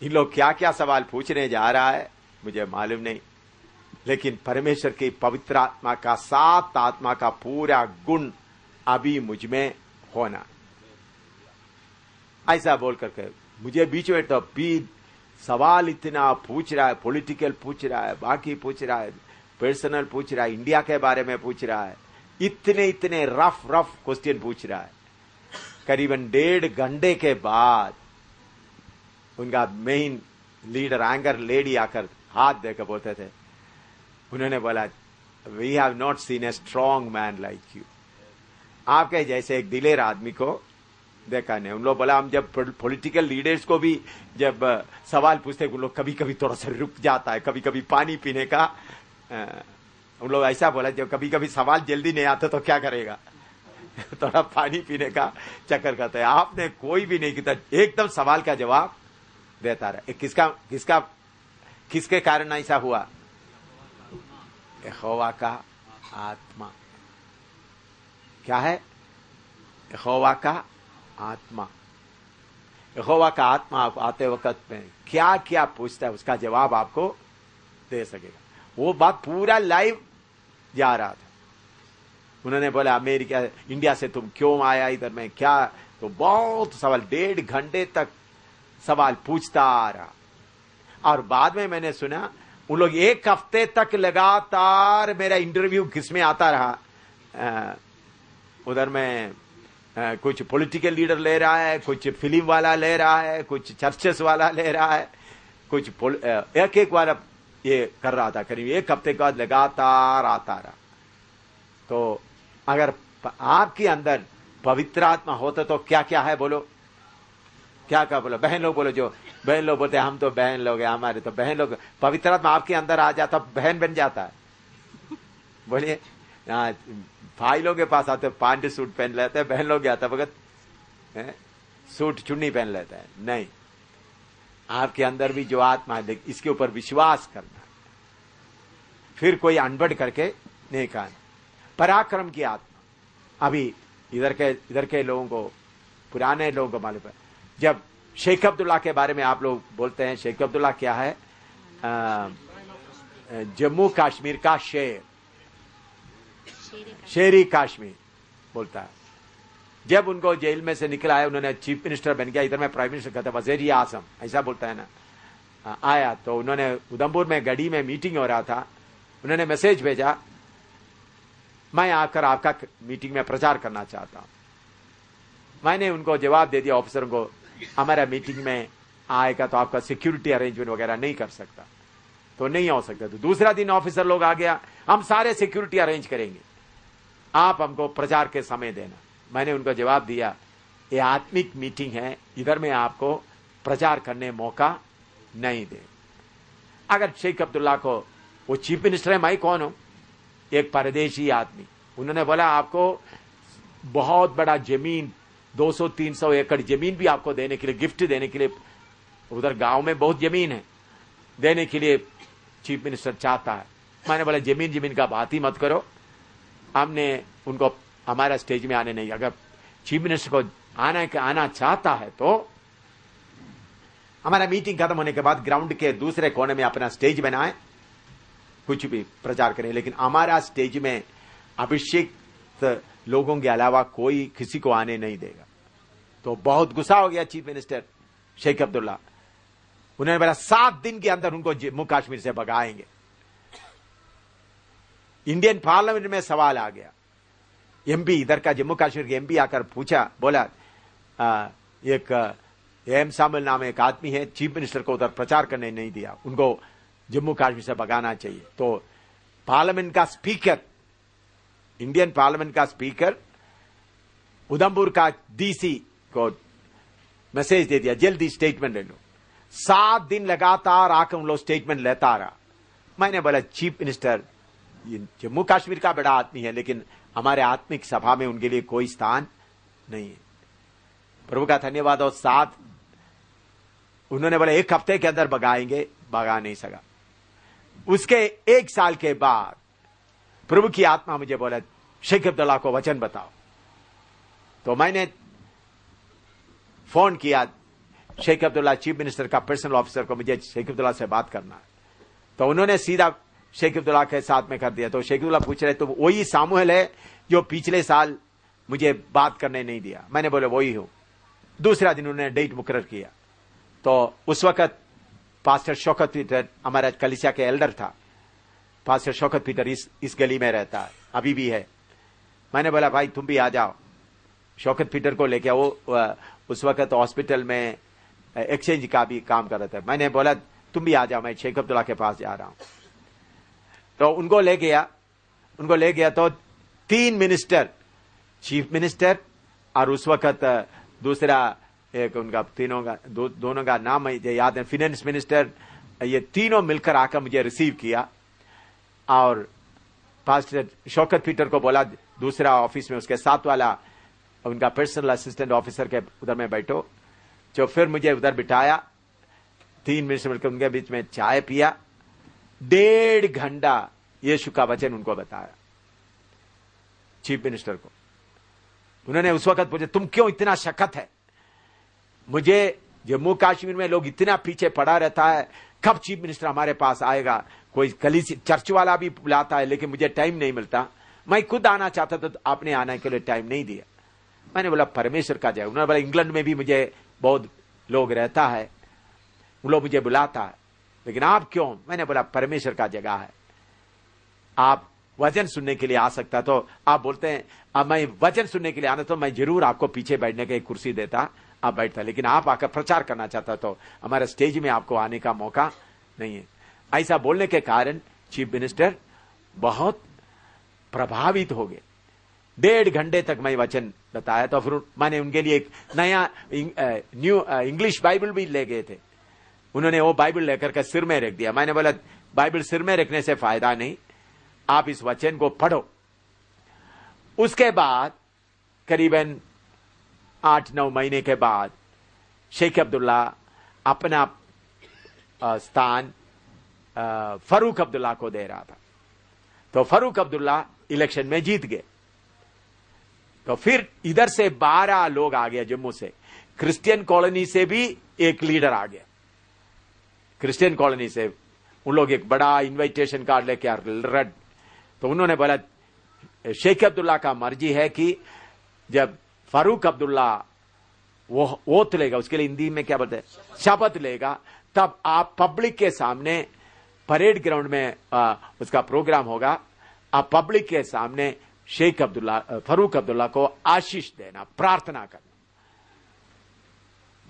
इन लोग क्या क्या सवाल पूछने जा रहा है मुझे मालूम नहीं, लेकिन परमेश्वर की पवित्र आत्मा का, सात आत्मा का पूरा गुण अभी मुझ में होना। ऐसा बोल करके मुझे बीच में तो भी सवाल इतना पूछ रहा है, पॉलिटिकल पूछ रहा है, बाकी पूछ रहा है, पर्सनल पूछ रहा है, इंडिया के बारे में पूछ रहा है, इतने इतने रफ क्वेश्चन पूछ रहा है। करीबन 1.5 घंटे के बाद उनका मेन लीडर एंकर लेडी आकर हाथ देकर बोलते थे, उन्होंने बोला, we have not seen a strong man like you. आपके जैसे एक दिलेर आदमी को देखा नहीं। उन लोग बोला, हम जब पॉलिटिकल लीडर्स को भी जब सवाल पूछते उन लोग कभी कभी थोड़ा सा रुक जाता है, कभी कभी पानी पीने का उन लोग ऐसा बोला, जब कभी कभी सवाल जल्दी नहीं आता तो क्या करेगा थोड़ा पानी पीने का चक्कर करता है। आपने कोई भी नहीं किया, एकदम सवाल का जवाब देता रहा। किसके कारण ऐसा हुआ? यहोवा का आत्मा। क्या है? यहोवा का आत्मा। यहोवा का आत्मा आते वक्त में क्या क्या पूछता है उसका जवाब आपको दे सकेगा। वो बात पूरा लाइव जा रहा था। उन्होंने बोला, अमेरिका इंडिया से तुम क्यों आया इधर में, क्या? तो बहुत सवाल, 1.5 घंटे तक सवाल पूछता आ रहा। और बाद में मैंने सुना उन लोग 1 हफ्ते तक लगातार मेरा इंटरव्यू किसमें आता रहा। उधर में कुछ पॉलिटिकल लीडर ले रहा है, कुछ फिल्म वाला ले रहा है, कुछ चर्चेस वाला ले रहा है, कुछ एक बार ये कर रहा था। करीब 1 हफ्ते के बाद लगातार आता रहा। तो अगर आपके अंदर पवित्र आत्मा होता तो क्या क्या है बोलो, क्या क्या बोलो? बहन लोग बोलो, जो बहन लोग बोलते हैं हम तो बहन लोग हैं, हमारे तो बहन लोग। पवित्र आत्मा आपके अंदर आ जाता बहन बन जाता है। बोलिए, भाई लोग के पास आते पैंट सूट पहन लेते हैं, बहन लोग आता भगत सूट चुन्नी पहन लेता है। नहीं, आपके अंदर भी जो आत्मा है इसके ऊपर विश्वास करना, फिर कोई अनबड़ करके नहीं कहना। पराक्रम की आत्मा। अभी इधर के लोगों को, पुराने लोगों को मालूम है, जब शेख अब्दुल्ला के बारे में आप लोग बोलते हैं, शेख अब्दुल्ला क्या है? जम्मू कश्मीर का शेरी कश्मीर बोलता है। जब उनको जेल में से निकला है, उन्होंने चीफ मिनिस्टर बन गया, इधर में प्राइम मिनिस्टर कहता है वज़ीर आज़म, ऐसा बोलता है ना। आया तो उन्होंने उधमपुर में गढ़ी में मीटिंग हो रहा था, उन्होंने मैसेज भेजा, मैं आकर आपका मीटिंग में प्रचार करना चाहता हूं। मैंने उनको जवाब दे दिया ऑफिसरों को, हमारा मीटिंग में आएगा तो आपका सिक्योरिटी अरेंजमेंट वगैरह नहीं कर सकता, तो नहीं हो सकता। तो दूसरा दिन ऑफिसर लोग आ गया, हम सारे सिक्योरिटी अरेंज करेंगे, आप हमको प्रचार के समय देना। मैंने उनको जवाब दिया, ये आत्मिक मीटिंग है, इधर में आपको प्रचार करने मौका नहीं दे। अगर शेख अब्दुल्ला को, वो चीफ मिनिस्टर है, मैं कौन हूं? एक परदेशी आदमी। उन्होंने बोला आपको बहुत बड़ा जमीन, 200-300 एकड़ जमीन भी आपको देने के लिए, गिफ्ट देने के लिए, उधर गांव में बहुत जमीन है, देने के लिए चीफ मिनिस्टर चाहता है। मैंने बोला जमीन का बात ही मत करो, हमने उनको हमारा स्टेज में आने नहीं। अगर चीफ मिनिस्टर को आना चाहता है तो हमारा मीटिंग खत्म होने के बाद ग्राउंड के दूसरे कोने में अपना स्टेज बनाए, कुछ भी प्रचार करें, लेकिन हमारा स्टेज में अभिषेक लोगों के अलावा कोई किसी को आने नहीं देगा। तो बहुत गुस्सा हो गया चीफ मिनिस्टर शेख अब्दुल्ला। उन्होंने बोला 7 दिन के अंदर उनको जम्मू कश्मीर से भगाएंगे। इंडियन पार्लियामेंट में सवाल आ गया। एमपी, इधर का जम्मू कश्मीर के एमपी आकर पूछा, बोला एक एम सामिल नाम एक आदमी है, चीफ मिनिस्टर को उधर प्रचार करने नहीं दिया, उनको जम्मू कश्मीर से भगाना चाहिए। तो पार्लियामेंट का स्पीकर, इंडियन पार्लियामेंट का स्पीकर उधमपुर का डीसी को मैसेज दे दिया, जल्दी स्टेटमेंट ले लो। 7 दिन लगातार आकर उन लोग स्टेटमेंट लेता रहा। मैंने बोला चीफ मिनिस्टर जम्मू कश्मीर का बड़ा आदमी है, लेकिन हमारे आत्मिक सभा में उनके लिए कोई स्थान नहीं है। प्रभु का धन्यवाद। और 7 उन्होंने बोला 1 हफ्ते के अंदर भगाएंगे, भगा नहीं सका। उसके 1 साल के बाद प्रभु की आत्मा मुझे बोला शेख अब्दुल्ला को वचन बताओ। तो मैंने फोन किया शेख अब्दुल्ला चीफ मिनिस्टर का पर्सनल ऑफिसर को, मुझे शेख अब्दुल्ला से बात करना है। तो उन्होंने सीधा शेख अब्दुल्ला के साथ में कर दिया। तो शेख अब्दुल्ला पूछ रहे तो वही सामुएल है जो पिछले साल मुझे बात करने नहीं दिया? मैंने बोला वही हूं। दूसरा दिन उन्होंने डेट मुकर्रर किया। तो उस वक्त पास्टर शौकत पीटर हमारा कलीसिया के एल्डर था। पास्टर शौकत पीटर इस गली में रहता है, अभी भी है। मैंने बोला भाई तुम भी आ जाओ। शौकत पीटर को लेके वो उस वक्त हॉस्पिटल में एक्सचेंज का भी काम कर रहा था। मैंने बोला तुम भी आ जाओ, मैं शेख अब्दुल्ला के पास जा रहा हूं। तो उनको ले गया तो 3 मिनिस्टर, चीफ मिनिस्टर और उस वक्त दूसरा एक उनका दोनों का नाम मुझे याद है, फाइनेंस मिनिस्टर, ये तीनों मिलकर आकर मुझे रिसीव किया। और पास्टर शौकत पीटर को बोला दूसरा ऑफिस में उसके साथ वाला उनका पर्सनल असिस्टेंट ऑफिसर के उधर में बैठो। जो फिर मुझे उधर बिठाया, 3 मिनट मिलकर उनके बीच में चाय पिया। 1.5 घंटा यीशु का वचन उनको बताया चीफ मिनिस्टर को। उन्होंने उस वक्त पूछा तुम क्यों इतना शक्कत है? मुझे जम्मू कश्मीर में लोग इतना पीछे पड़ा रहता है, कब चीफ मिनिस्टर हमारे पास आएगा? कोई कलीसिया चर्च वाला भी बुलाता है लेकिन मुझे टाइम नहीं मिलता। मैं खुद आना चाहता था तो आपने आने के लिए टाइम नहीं दिया। मैंने बोला परमेश्वर का जय। उन्होंने बोला इंग्लैंड में भी मुझे बहुत लोग रहता है, वो लोग मुझे बुलाता है, लेकिन आप क्यों? मैंने बोला परमेश्वर का जगह है, आप वचन सुनने के लिए आ सकता तो आप बोलते हैं अब मैं वचन सुनने के लिए आना तो मैं जरूर आपको पीछे बैठने की एक कुर्सी देता, आप बैठता, लेकिन आप आकर प्रचार करना चाहता तो हमारे स्टेज में आपको आने का मौका नहीं है। ऐसा बोलने के कारण चीफ मिनिस्टर बहुत प्रभावित हो गए। 1.5 घंटे तक मैं वचन बताया। तो फिर मैंने उनके लिए एक नया न्यू इंग्लिश बाइबल भी ले गए थे। उन्होंने वो बाइबल लेकर के सिर में रख दिया। मैंने बोला बाइबल सिर में रखने से फायदा नहीं, आप इस वचन को पढ़ो। उसके बाद करीबन 8-9 महीने के बाद शेख अब्दुल्ला अपना स्थान फारूक अब्दुल्ला को दे रहा था। तो फारूक अब्दुल्ला इलेक्शन में जीत गए। तो फिर इधर से 12 लोग आ गए जम्मू से। क्रिश्चियन कॉलोनी से भी एक लीडर आ गया। क्रिश्चियन कॉलोनी से उन लोग एक बड़ा इनविटेशन कार्ड लेके आ रहे। तो उन्होंने बोला शेख अब्दुल्ला का मर्जी है कि जब फारूक अब्दुल्ला वो ओथ लेगा, उसके लिए हिंदी में क्या बोलते हैं, शपथ लेगा, तब आप पब्लिक के सामने परेड ग्राउंड में उसका प्रोग्राम होगा, आप पब्लिक के सामने शेख अब्दुल्ला फारूक अब्दुल्ला को आशीष देना, प्रार्थना करना।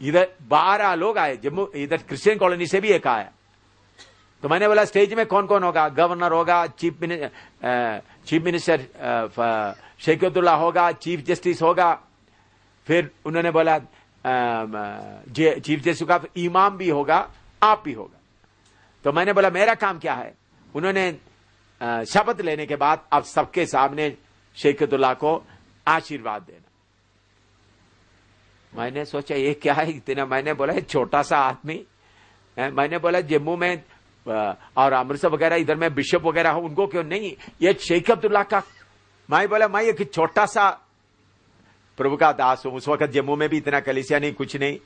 इधर 12 लोग आए जम्मू, इधर क्रिश्चियन कॉलोनी से भी एक आया। तो मैंने बोला स्टेज में कौन कौन होगा? गवर्नर होगा, चीफ मिनिस्टर शेख अब्दुल्ला होगा, चीफ जस्टिस होगा। फिर उन्होंने बोला चीफ जस्टिस का इमाम भी होगा, आप भी होगा। तो मैंने बोला मेरा काम क्या है? उन्होंने शपथ लेने के बाद अब सबके सामने शेख अब्दुल्ला को आशीर्वाद देना। मैंने सोचा ये क्या है इतना? मैंने बोला छोटा सा आदमी, मैंने बोला जम्मू में और अमृतसर वगैरह इधर में बिशप वगैरह हो, उनको क्यों नहीं? ये शेख अब्दुल्ला का। मैं बोला मैं एक छोटा सा प्रभु का दास हूं। उस वक्त जम्मू में भी इतना कलीसिया नहीं, कुछ नहीं।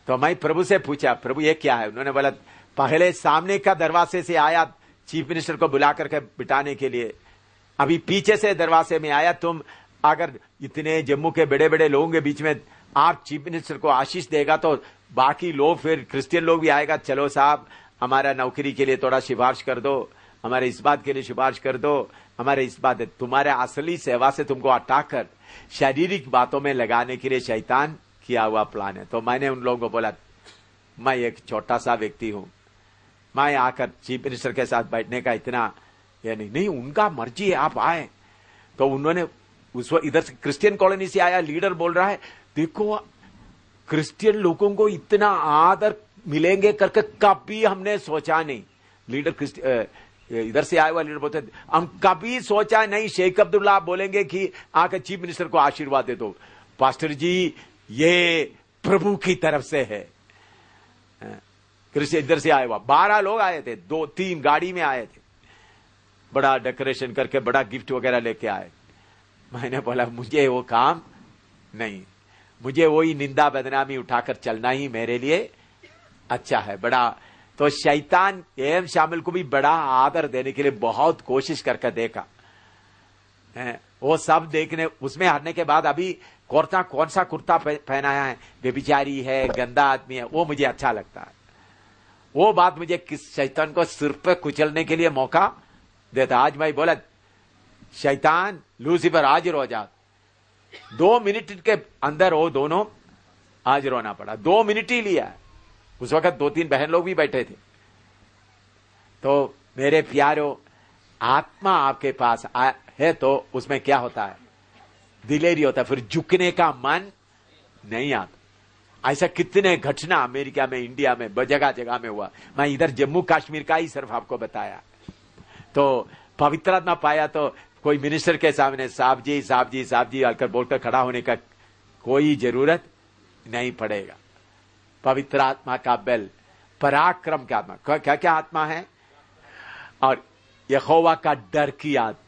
तो मैं प्रभु से पूछा प्रभु ये क्या है? उन्होंने बोला पहले सामने का दरवाजे से आया चीफ मिनिस्टर को बुला करके बिठाने के लिए, अभी पीछे से दरवाजे में आया। तुम अगर इतने जम्मू के बड़े बड़े लोगों के बीच में आप चीफ मिनिस्टर को आशीष देगा तो बाकी लोग, फिर क्रिश्चियन लोग भी आएगा, चलो साहब हमारा नौकरी के लिए थोड़ा सिफारिश कर दो, हमारे इस बात के लिए सिफारिश कर दो, हमारे इस बात, तुम्हारे असली सेवा से तुमको हटाकर शारीरिक बातों में लगाने के लिए शैतान किया हुआ प्लान है। तो मैंने उन लोगों को बोला मैं एक छोटा सा व्यक्ति हूं, मैं आकर चीफ मिनिस्टर के साथ बैठने का इतना या नहीं, उनका मर्जी है, आप आए। तो उन्होंने उस वक्त इधर से क्रिश्चियन कॉलोनी से आया लीडर बोल रहा है देखो क्रिश्चियन लोगों को इतना आदर मिलेंगे करके कभी हमने सोचा नहीं। लीडर इधर से आया हुआ लीडर बोलते हम कभी सोचा नहीं शेख अब्दुल्ला बोलेंगे कि आकर चीफ मिनिस्टर को आशीर्वाद दे दो। पास्टर जी ये प्रभु की तरफ से है। क्रिश्चियन इधर से आए हुआ 12 लोग आए थे, 2-3 गाड़ी में आए थे, बड़ा डेकोरेशन करके बड़ा गिफ्ट वगैरह लेके आए। मैंने बोला मुझे वो काम नहीं, मुझे वही निंदा बदनामी उठाकर चलना ही मेरे लिए अच्छा है। बड़ा तो शैतान एम शामिल को भी बड़ा आदर देने के लिए बहुत कोशिश करके देखा। वो सब देखने, उसमें हारने के बाद अभी कुर्ता, कौन सा कुर्ता पहनाया है, व्यभिचारी है, गंदा आदमी है, वो मुझे अच्छा लगता है। वो बात मुझे किस शैतान को सिर पे कुचलने के लिए मौका देता। आज भाई बोला, शैतान लूसीफर हाजिर हो जा। 2 मिनट के अंदर वो दोनों हाजिर होना पड़ा। 2 मिनट ही लिया। उस वक्त 2-3 बहन लोग भी बैठे थे। तो मेरे प्यारों, आत्मा आपके पास है तो उसमें क्या होता है, दिलेरी होता है, फिर झुकने का मन नहीं आता। ऐसा कितने घटना अमेरिका में, इंडिया में, जगह जगह में हुआ। मैं इधर जम्मू कश्मीर का ही सिर्फ आपको बताया। तो पवित्र आत्मा पाया तो कोई मिनिस्टर के सामने साहब जी साहब जी साहब जी आकर बोलकर खड़ा होने का कोई जरूरत नहीं पड़ेगा। पवित्र आत्मा का बल, पराक्रम का आत्मा, क्या क्या आत्मा है, और यहोवा का डर की आत्मा।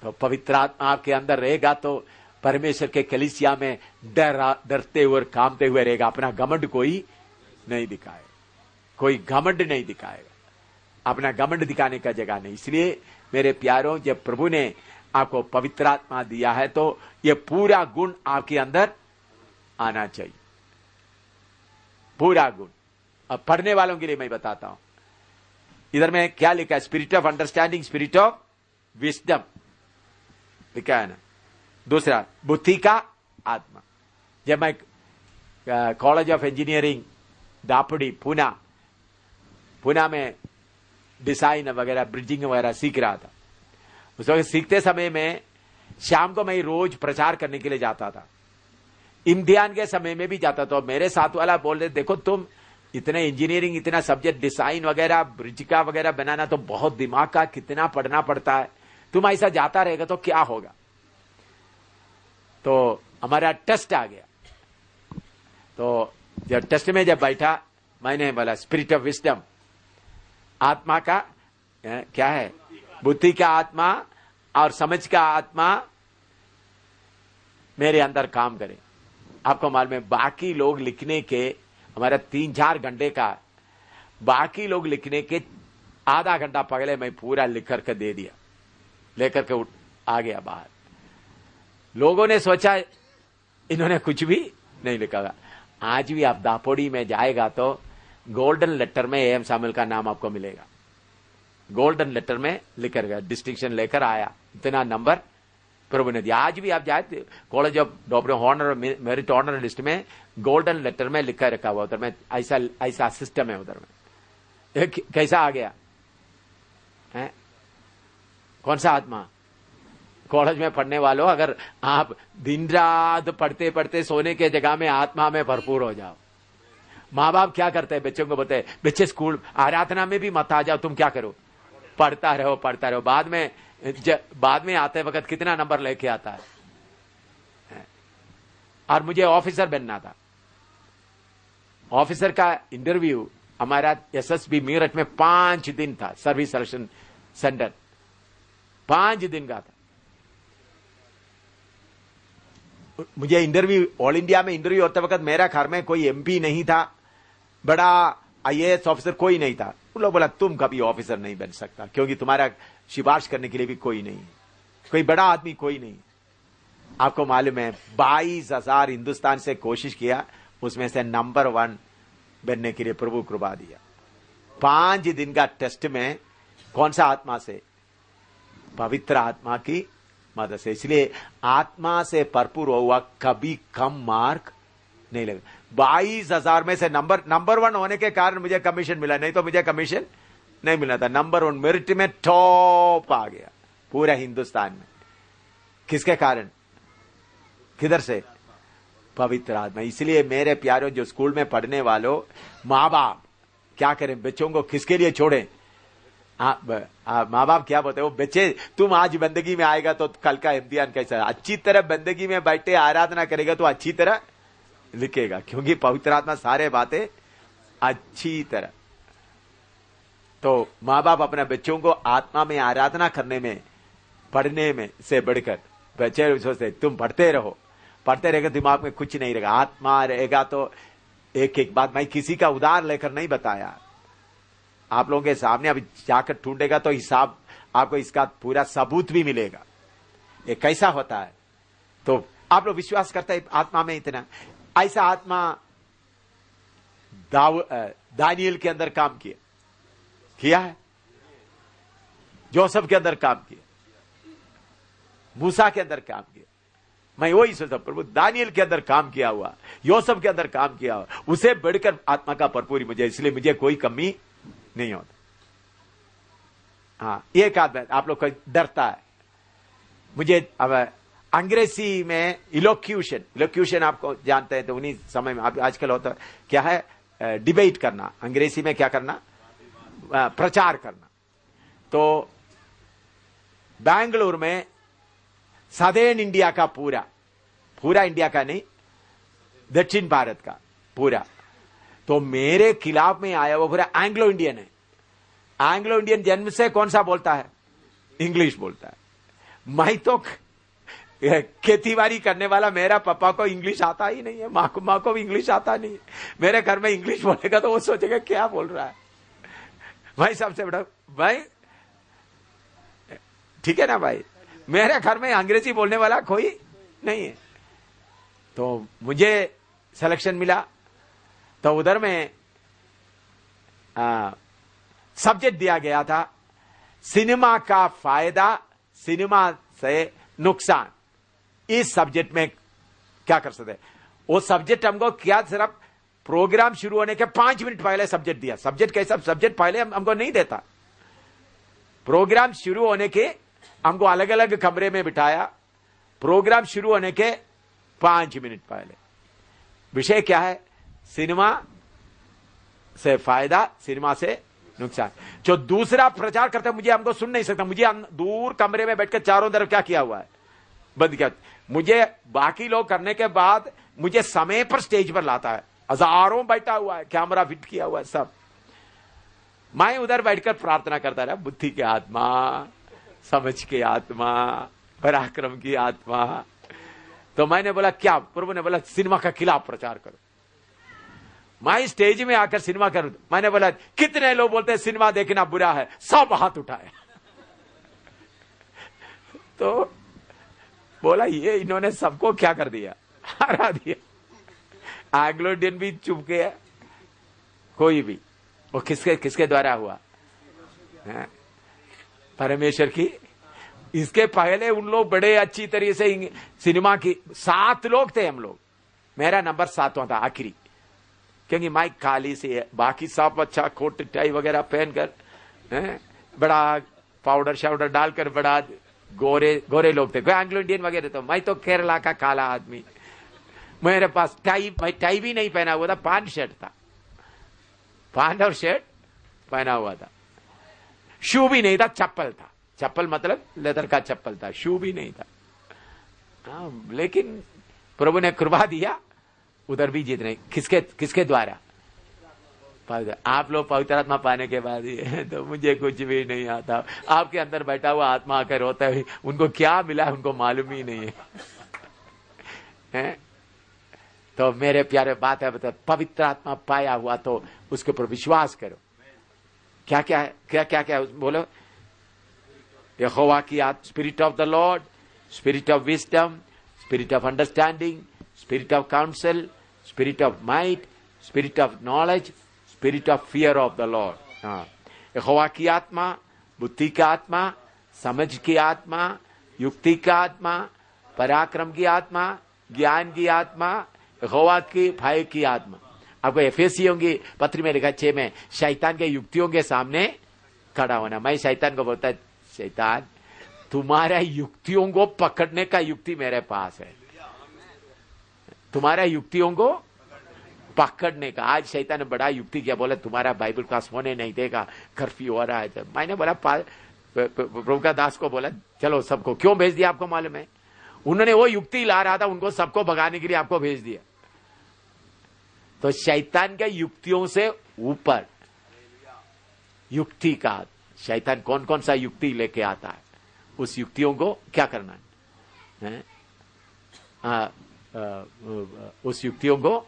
तो पवित्र आत्मा आपके अंदर रहेगा तो परमेश्वर के कलीसिया में डरते हुए कामते हुए रहेगा। अपना घमंड कोई नहीं दिखाएगा, कोई घमंड नहीं दिखाएगा। अपना घमंड दिखाने का जगह नहीं। इसलिए मेरे प्यारों, जब प्रभु ने आपको पवित्र आत्मा दिया है तो ये पूरा गुण आपके अंदर आना चाहिए, पूरा गुण। अब पढ़ने वालों के लिए मैं बताता हूं, इधर में क्या लिखा है, spirit of understanding, spirit of wisdom लिखा है ना। दूसरा, बुद्धि का आत्मा। जब मैं कॉलेज ऑफ इंजीनियरिंग दापुड़ी पुना में डिजाइन वगैरह, ब्रिजिंग वगैरह सीख रहा था, उस वक्त सीखते समय में शाम को मैं रोज प्रचार करने के लिए जाता था। इम्तिहान के समय में भी जाता था। मेरे साथ वाला बोल रहे, देखो तुम इतने इंजीनियरिंग, इतना सब्जेक्ट, डिजाइन वगैरह, ब्रिज का वगैरह बनाना तो बहुत दिमाग का कितना पढ़ना पड़ता है, तुम ऐसा जाता रहेगा तो क्या होगा। तो हमारा टेस्ट आ गया। तो जब टेस्ट में जब बैठा, मैंने बोला स्पिरिट ऑफ विस्डम, आत्मा का क्या है, बुद्धि का आत्मा और समझ का आत्मा मेरे अंदर काम करे। आपको मालूम है, बाकी लोग लिखने के, हमारा 3-4 घंटे का, बाकी लोग लिखने के आधा घंटा पहले मैं पूरा लिख करके दे दिया, लेकर के आ गया बाहर। लोगों ने सोचा इन्होंने कुछ भी नहीं लिखा। आज भी आप दापोड़ी में जाएगा तो गोल्डन लेटर में एम शामिल का नाम आपको मिलेगा। गोल्डन लेटर में लिखकर गया, डिस्टिंक्शन लेकर आया, इतना नंबर प्रभु ने दिया। आज भी आप जाए college of doctor honour, merit honour list में गोल्डन लेटर में लिखा रखा हुआ उधर में। ऐसा सिस्टम है उधर में। कैसा आ गया है? कौन सा आत्मा? कॉलेज में पढ़ने वालों, अगर आप दिन रात पढ़ते पढ़ते सोने के जगह में आत्मा में भरपूर हो जाओ। माँ बाप क्या करते हैं, बच्चों को बोलते हैं, बच्चे स्कूल आराधना में भी मत आ जाओ, तुम क्या करो, पढ़ता रहो पढ़ता रहो। बाद में आते वक्त कितना नंबर लेके आता है। और मुझे ऑफिसर बनना था। ऑफिसर का इंटरव्यू हमारा एसएसबी मेरठ में 5 दिन था, सर्विस सिलेक्शन सेंटर 5 दिन का था। मुझे इंटरव्यू, ऑल इंडिया में इंटरव्यू होते वक्त मेरा घर में कोई एमपी नहीं था, बड़ा आईएएस ऑफिसर कोई नहीं था। उन लोग बोला तुम कभी ऑफिसर नहीं बन सकता, क्योंकि तुम्हारा सिफारिश करने के लिए भी कोई नहीं, कोई बड़ा आदमी कोई नहीं। आपको मालूम है 22,000 हिंदुस्तान से कोशिश किया, उसमें से नंबर 1 बनने के लिए प्रभु कृपा दिया। 5 दिन का टेस्ट में कौन सा आत्मा से? पवित्र आत्मा की मदद से। इसलिए आत्मा से भरपूर हुआ कभी कम मार्क नहीं लगा। 22,000 में से नंबर 1 होने के कारण मुझे कमीशन मिला, नहीं तो मुझे कमीशन नहीं मिला था। नंबर 1 मेरिट में टॉप आ गया पूरा हिंदुस्तान में। किसके कारण? किधर से? पवित्र आत्मा। इसलिए मेरे प्यारों, जो स्कूल में पढ़ने वालों, माँ बाप क्या करें, बच्चों को किसके लिए छोड़ें? माँ बाप क्या बोलते हैं, वो बच्चे तुम आज बंदगी में आएगा तो कल का इम्तिहान कैसा, अच्छी तरह बंदगी में बैठे आराधना करेगा तो अच्छी तरह लिखेगा, क्योंकि पवित्र आत्मा सारे बातें अच्छी तरह। तो माँ बाप अपने बच्चों को आत्मा में आराधना करने में, पढ़ने में से बढ़कर, बच्चे सोचते तुम पढ़ते रहो, पढ़ते रहेगा, दिमाग में कुछ नहीं रहेगा, आत्मा रहेगा। तो एक एक बात मैं किसी का उदाहरण लेकर नहीं बताया, आप लोगों के सामने अभी जाकर ढूंढेगा तो हिसाब आपको इसका पूरा सबूत भी मिलेगा ये कैसा होता है। तो आप लोग विश्वास करते हैं आत्मा में इतना, ऐसा आत्मा दानियल के अंदर काम किया है, जोसेफ के अंदर काम किया, मूसा के अंदर काम किया। मैं वही सोचता प्रभु दानियल के अंदर काम किया हुआ, योसेफ के अंदर काम किया हुआ, उसे बढ़कर आत्मा का भरपूरी मुझे, इसलिए मुझे कोई कमी नहीं होता। हाँ, एक आदमी आप लोग को डरता है मुझे। अब अंग्रेजी में इलोक्यूशन आपको जानते हैं, तो उन्हीं समय में आजकल होता क्या है, डिबेट करना, अंग्रेजी में क्या करना, प्रचार करना। तो बेंगलुरु में सदर्न इंडिया का पूरा इंडिया का नहीं, दक्षिण भारत का पूरा, तो मेरे खिलाफ में आया वो पूरा एंग्लो इंडियन है। एंग्लो इंडियन जन्म से कौन सा बोलता है, इंग्लिश बोलता है। मैं तो खेतीबाड़ी करने वाला, मेरा पापा को इंग्लिश आता ही नहीं है, माँ को भी इंग्लिश आता नहीं है। मेरे घर में इंग्लिश बोलेगा तो वो सोचेगा क्या बोल रहा है। भाई सबसे बड़ा भाई, ठीक है ना भाई, मेरे घर में अंग्रेजी बोलने वाला कोई नहीं है। तो मुझे सिलेक्शन मिला, तो उधर में सब्जेक्ट दिया गया था सिनेमा का फायदा, सिनेमा से नुकसान। इस सब्जेक्ट में क्या कर सकते, वो सब्जेक्ट हमको क्या, सिर्फ प्रोग्राम शुरू होने के 5 मिनट पहले सब्जेक्ट दिया। सब्जेक्ट कैसा, सब्जेक्ट पहले हमको नहीं देता, प्रोग्राम शुरू होने के हमको अलग अलग कमरे में बिठाया, प्रोग्राम शुरू होने के 5 मिनट पहले। विषय क्या है, सिनेमा से फायदा, सिनेमा से नुकसान। जो दूसरा प्रचार करता है, मुझे हमको सुन नहीं सकता, मुझे दूर कमरे में बैठकर चारों तरफ क्या किया हुआ है, बंद किया। मुझे बाकी लोग करने के बाद मुझे समय पर स्टेज पर लाता है, हजारों बैठा हुआ है, कैमरा फिट किया हुआ है सब। मैं उधर बैठकर प्रार्थना करता रहा, बुद्धि की आत्मा, समझ की आत्मा, पराक्रम की आत्मा। तो मैंने बोला क्या, प्रभु ने बोला सिनेमा का खिलाफ प्रचार करो। मैं स्टेज में आकर सिनेमा करूं, मैंने बोला कितने लोग बोलते हैं सिनेमा देखना बुरा है, सब हाथ उठाए। तो बोला ये इन्होंने सबको क्या कर दिया, हरा दिया। एंग्लो इंडियन भी चुप गया, कोई भी। वो किसके द्वारा हुआ, परमेश्वर की। इसके पहले उन लोग बड़े अच्छी तरीके से सिनेमा की, 7 लोग थे हम लोग, मेरा नंबर 7वां था आखिरी, क्योंकि माइक खाली से है, बाकी सब अच्छा कोट टाई वगैरह पहनकर, बड़ा पाउडर शाउडर डालकर, बड़ा गोरे लोग थे, एंग्लो इंडियन वगैरह। तो मैं तो केरला का काला आदमी, मेरे पास टाई भी नहीं पहना हुआ था, पैंट शर्ट था, पैंट और शर्ट पहना हुआ था, शू भी नहीं था, चप्पल था, चप्पल मतलब लेदर का चप्पल था, शू भी नहीं था। लेकिन प्रभु ने कृपा दिया, उधर भी जीतने। किसके द्वारा, आप लोग पवित्र आत्मा पाने के बाद ही, तो मुझे कुछ भी नहीं आता। आपके अंदर बैठा हुआ आत्मा आकर होता है, उनको क्या मिला उनको मालूम ही नहीं है। तो मेरे प्यारे बात है, बता, पवित्र आत्मा पाया हुआ तो उसके ऊपर विश्वास करो। क्या क्या है, क्या बोलो, यहोवा की आत्मा, spirit of the Lord, spirit of wisdom, spirit of understanding, spirit of counsel, spirit of might, spirit of knowledge, spirit of fear of the Lord. यहोवा की आत्मा, बुद्धि का आत्मा, समझ की आत्मा, युक्ति का आत्मा, पराक्रम की आत्मा, ज्ञान की आत्मा, यहोवा की भय की आत्मा। आपको एफेसियों की पत्री में लिखा 6 में, शैतान के युक्तियों के सामने खड़ा होना। मैं शैतान को बोलता, शैतान तुम्हारा युक्तियों को पकड़ने का युक्ति मेरे पास है, तुम्हारा युक्तियों को पकड़ने का। आज शैतान ने बड़ा युक्ति किया, बोला तुम्हारा बाइबल क्लास होने नहीं देगा, कर्फ्यू हो रहा है। तो मैंने बोला प्रभु का दास को बोला चलो सबको, क्यों भेज दिया आपको मालूम है, उन्होंने वो युक्ति ला रहा था, उनको सबको भगाने के लिए आपको भेज दिया। तो शैतान के युक्तियों से ऊपर युक्ति का, शैतान कौन कौन सा युक्ति लेके आता है, उस युक्तियों को क्या करना है, उस युक्तियों को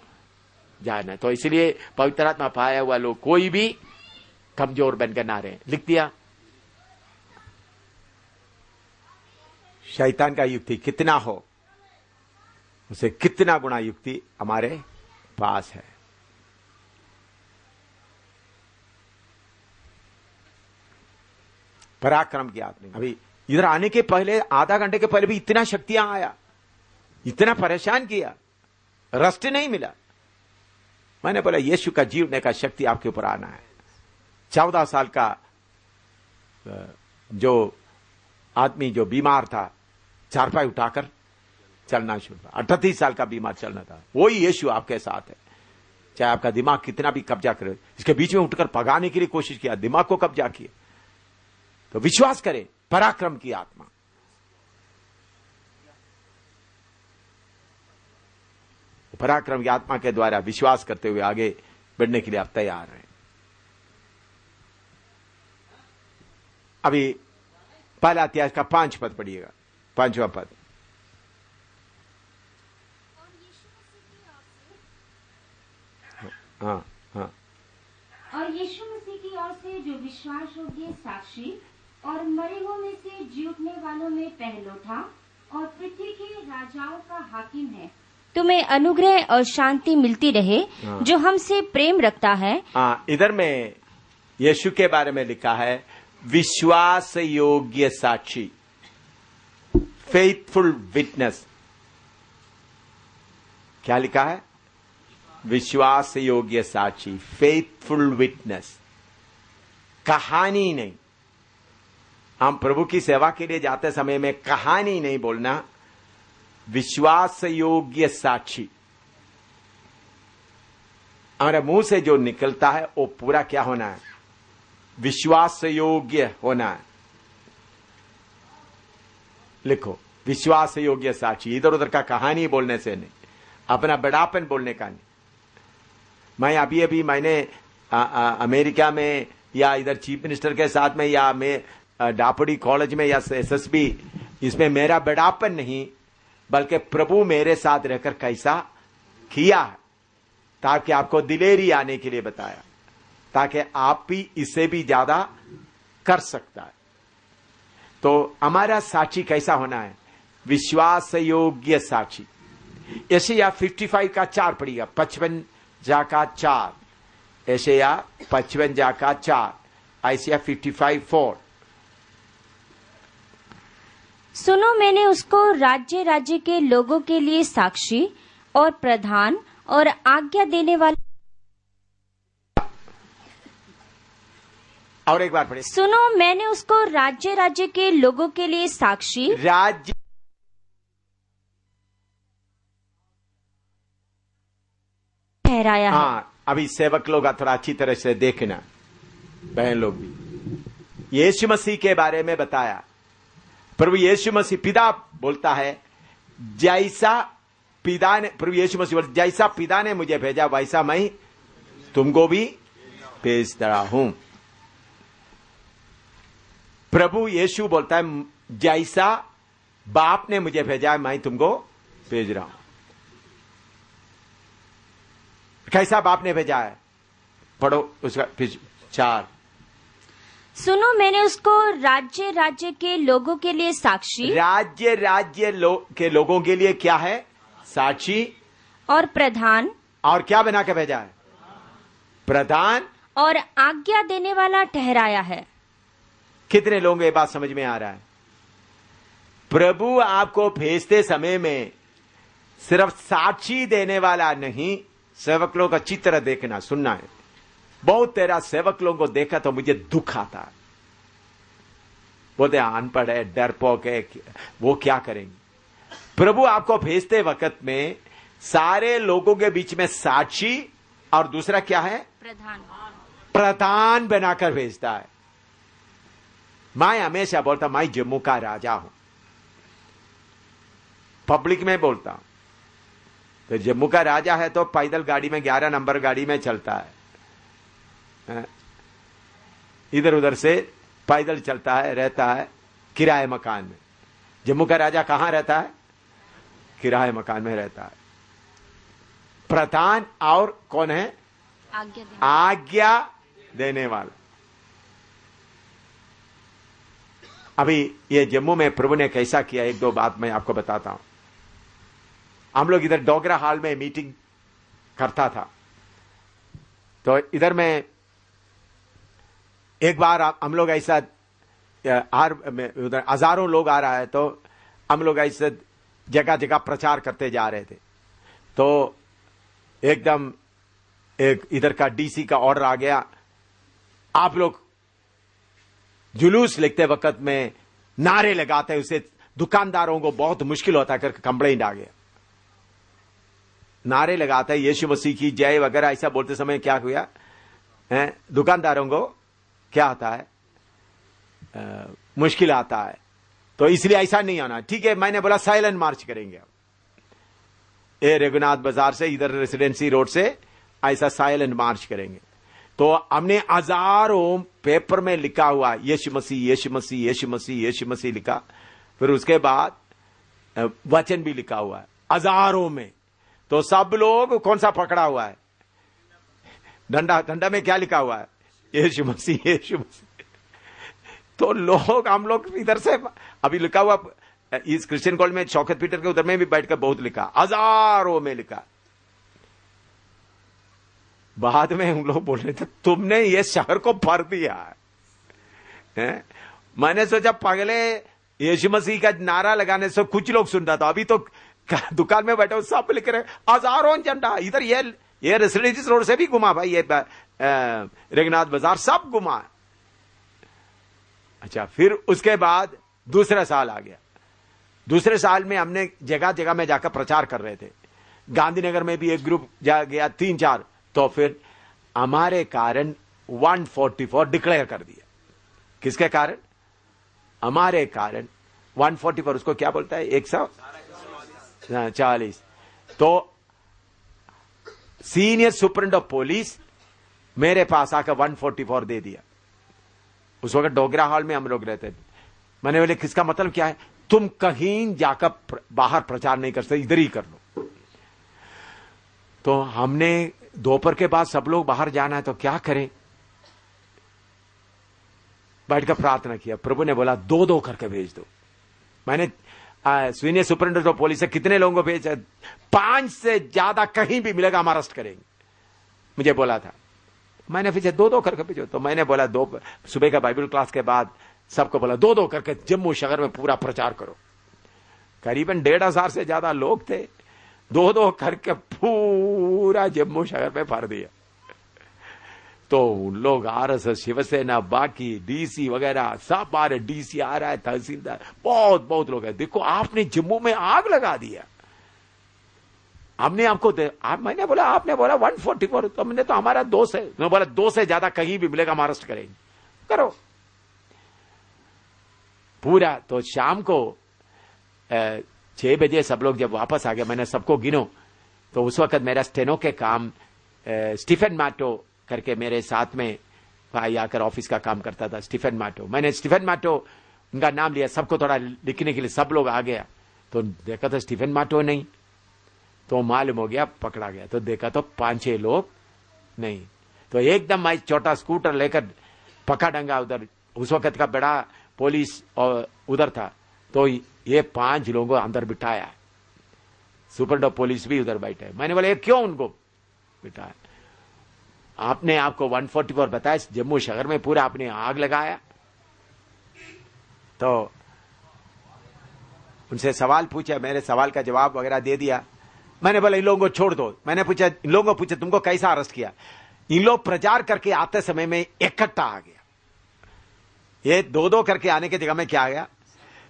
जानना। तो इसलिए पवित्र आत्मा पाया हुआ लोग कोई भी कमजोर बनकर ना रहे। लिख दिया। शैतान का युक्ति कितना हो, उसे कितना गुना युक्ति हमारे पास है। पराक्रम की आत्मा। अभी इधर आने के पहले आधा घंटे के पहले भी इतना शक्तियां आया, इतना परेशान किया, रस्ट नहीं मिला। मैंने बोला यीशु का जीवने का शक्ति आपके ऊपर आना है। 14 साल का जो आदमी जो बीमार था, चारपाई उठाकर चलना शुरू हुआ। 38 साल का बीमार चलना था, वही यीशु आपके साथ है। चाहे आपका दिमाग कितना भी कब्जा करे, इसके बीच में उठकर भगाने के लिए कोशिश किया, दिमाग को कब्जा किया, तो विश्वास करें पराक्रम की आत्मा। पराक्रम की आत्मा के द्वारा विश्वास करते हुए आगे बढ़ने के लिए आप तैयार हैं। अभी पहला अध्याय का 5 पद पढ़िएगा, 5वां पद। हाँ हाँ। और यीशु मसीह की ओर से जो विश्वास योग्य साक्षी और मरे हुओं में से जी उठने वालों में पहलो था और पृथ्वी के राजाओं का हाकिम है, तुम्हें अनुग्रह और शांति मिलती रहे जो हमसे प्रेम रखता है। हाँ, इधर में यीशु के बारे में लिखा है विश्वास योग्य साक्षी, फेथफुल विटनेस। क्या लिखा है? विश्वास योग्य साक्षी, फेथफुल विटनेस। कहानी नहीं। हम प्रभु की सेवा के लिए जाते समय में कहानी नहीं बोलना, विश्वास योग्य साक्षी। हमारे मुंह से जो निकलता है वो पूरा क्या होना है? विश्वास योग्य होना है। लिखो, विश्वास योग्य साक्षी। इधर उधर का कहानी बोलने से नहीं, अपना बड़ापन बोलने का नहीं। मैं अभी मैंने अमेरिका में या इधर चीफ मिनिस्टर के साथ में या मैं डापड़ी कॉलेज में या एसएसबी, इसमें मेरा बड़ापन नहीं, बल्कि प्रभु मेरे साथ रहकर कैसा किया है, ताकि आपको दिलेरी आने के लिए बताया, ताकि आप भी इससे भी ज्यादा कर सकता है। तो हमारा साक्षी कैसा होना है? विश्वास योग्य साक्षी। यशायाह 55 का 4 पढ़िएगा, 55 का 4। यशायाह 55 का 4, यशायाह 55:4। सुनो, मैंने उसको राज्य राज्य के लोगों के लिए साक्षी और प्रधान और आज्ञा देने वाला। और एक बार पढ़े। सुनो, मैंने उसको राज्य राज्य के लोगों के लिए साक्षी, राज्य ठहराया है। हाँ, अभी सेवक लोग थोड़ा अच्छी तरह से देखना, बहन लोग भी। यीशु मसीह के बारे में बताया। प्रभु यीशु मसीह, पिता बोलता है जैसा पिता ने, प्रभु यीशु मसीह बोलता जैसा पिता ने मुझे भेजा वैसा मैं तुमको भी भेज रहा हूं। प्रभु यीशु बोलता है जैसा बाप ने मुझे भेजा है मैं तुमको भेज रहा हूं। कैसा बाप ने भेजा है? पढ़ो उसका फिर 4। सुनो, मैंने उसको राज्य राज्य के लोगों के लिए साक्षी, राज्य राज्य के लोगों के लिए क्या है? साक्षी और प्रधान। और क्या बना के भेजा है? प्रधान और आज्ञा देने वाला ठहराया है। कितने लोगों को ये बात समझ में आ रहा है? प्रभु आपको भेजते समय में सिर्फ साक्षी देने वाला नहीं, सेवक लोग अच्छी तरह देखना सुनना है। बहुत तेरा सेवक लोगों को देखा तो मुझे दुख आता है। बोलते अनपढ़ है, डरपोक है, वो क्या करेंगे? प्रभु आपको भेजते वक्त में सारे लोगों के बीच में साक्षी और दूसरा क्या है? प्रधान बनाकर भेजता है। मैं हमेशा बोलता मैं जम्मू का राजा हूं, पब्लिक में बोलता हूं। तो जम्मू का राजा है तो पैदल गाड़ी में 11 नंबर गाड़ी में चलता है, इधर उधर से पैदल चलता है, रहता है किराए मकान में। जम्मू का राजा कहां रहता है? किराए मकान में रहता है। प्रधान और कौन है? आज्ञा देने वाला। अभी ये जम्मू में प्रभु ने कैसा किया, एक दो बात मैं आपको बताता हूं। हम लोग इधर डोगरा हॉल में मीटिंग करता था, तो इधर में एक बार हम लोग ऐसा उधर हजारों लोग आ रहा है, तो हम लोग ऐसे जगह जगह प्रचार करते जा रहे थे। तो एकदम एक इधर का डीसी का ऑर्डर आ गया, आप लोग जुलूस लिखते वक्त में नारे लगाते, उसे दुकानदारों को बहुत मुश्किल होता करके कंप्लेंट आ गया। नारे लगाते यीशु मसीह की जय वगैरह ऐसा बोलते समय क्या हुआ, दुकानदारों को क्या आता है, मुश्किल आता है। तो इसलिए ऐसा नहीं आना, ठीक है। मैंने बोला साइलेंट मार्च करेंगे, ये रघुनाथ बाजार से इधर रेसिडेंसी रोड से ऐसा साइलेंट मार्च करेंगे। तो हमने हजारों पेपर में लिखा हुआ यीशु मसीह यीशु मसीह यीशु मसीह यीशु मसीह लिखा, फिर उसके बाद वचन भी लिखा हुआ है हजारों में। तो सब लोग कौन सा पकड़ा हुआ है, डंडा, डंडा में क्या लिखा हुआ है, यीशु मसीह यीशु मसीह। तो लोग, हम लोग इधर से अभी लिखा हुआ इस क्रिश्चियन कॉलेज में शौकत पीटर के उधर में भी बैठकर बहुत लिखा, हजारों में लिखा। बाद में हम लोग बोल रहे थे तुमने ये शहर को भर दिया है? मैंने सोचा पगले यीशु मसीह का नारा लगाने से कुछ लोग सुन रहा था, अभी तो दुकान में बैठे सब लिख रहे हजारों झंडा। इधर ये रेसिडेंसी रोड से भी घुमा भाई, ये रघुनाथ बाजार सब घुमा। अच्छा, फिर उसके बाद दूसरा साल आ गया। दूसरे साल में हमने जगह जगह में जाकर प्रचार कर रहे थे। गांधीनगर में भी एक ग्रुप जा गया, 3-4। तो फिर हमारे कारण 144 डिक्लेयर कर दिया। किसके कारण? हमारे कारण 144, उसको क्या बोलता है, 140। तो सीनियर सुपरिटेंडेंट ऑफ पुलिस मेरे पास आकर 144 दे दिया। उस वक्त डोगरा हॉल में हम लोग रहते थे। मैंने बोले किसका मतलब क्या है, तुम कहीं जाकर बाहर प्रचार नहीं कर सकते, इधर ही कर लो। तो हमने दोपहर के बाद सब लोग बाहर जाना है तो क्या करें, बैठकर प्रार्थना किया। प्रभु ने बोला 2-2 करके भेज दो। मैंने सीनियर सुपरिटेंडेंट ऑफ पुलिस से कितने लोगों को भेजा, 5 से ज्यादा कहीं भी मिलेगा हम अरेस्ट करेंगे, मुझे बोला था। मैंने फिर 2-2 करके भेजो। तो मैंने बोला सुबह का बाइबल क्लास के बाद सबको बोला 2-2 करके जम्मू शहर में पूरा प्रचार करो। करीबन 1,500 से ज्यादा लोग थे, 2-2 करके पूरा जम्मू शहर में भर दिया। तो उन लोग आरएसएस, शिवसेना, बाकी डीसी वगैरह सब आ रहे, डीसी आ रहा है, तहसीलदार, बहुत लोग है। देखो आपने जम्मू में आग लगा दिया। हमने आपको मैंने बोला, आपने बोला 144, तो हमने तो हमारा दोस्त है। मैं बोला 2 से ज्यादा कहीं भी मिलेगा हम अरेस्ट करेंगे, करो पूरा। तो शाम को 6 बजे सब लोग जब वापस आ गए, मैंने सबको गिनो। तो उस वक्त मेरा स्टेनो के काम स्टीफन मैटो करके मेरे साथ में भाई आकर ऑफिस का काम करता था, स्टीफन मैटो। मैंने स्टीफन मैटो उनका नाम लिया, सबको थोड़ा लिखने के लिए। सब लोग आ गया तो देखा तो स्टीफन मैटो नहीं, तो मालूम हो गया पकड़ा गया। तो देखा तो 5-6 लोग नहीं। तो एकदम मैं छोटा स्कूटर लेकर पका डंगा उधर, उस वक्त का बड़ा पुलिस और उधर था। तो ये 5 लोगों को अंदर बिठाया, सुपरिटेंडेंट पुलिस भी उधर बैठे। मैंने बोला क्यों उनको बिठाया? आपने आपको 144 बताया, जम्मू शहर में पूरा आपने आग लगाया। तो उनसे सवाल पूछा, मेरे सवाल का जवाब वगैरह दे दिया। मैंने बोला इन लोगों को छोड़ दो। मैंने पूछा, इन लोगों को पूछा तुमको कैसा अरेस्ट किया? इन लोग प्रचार करके आते समय में इकट्ठा आ गया। ये 2-2 करके आने की जगह में क्या आ गया,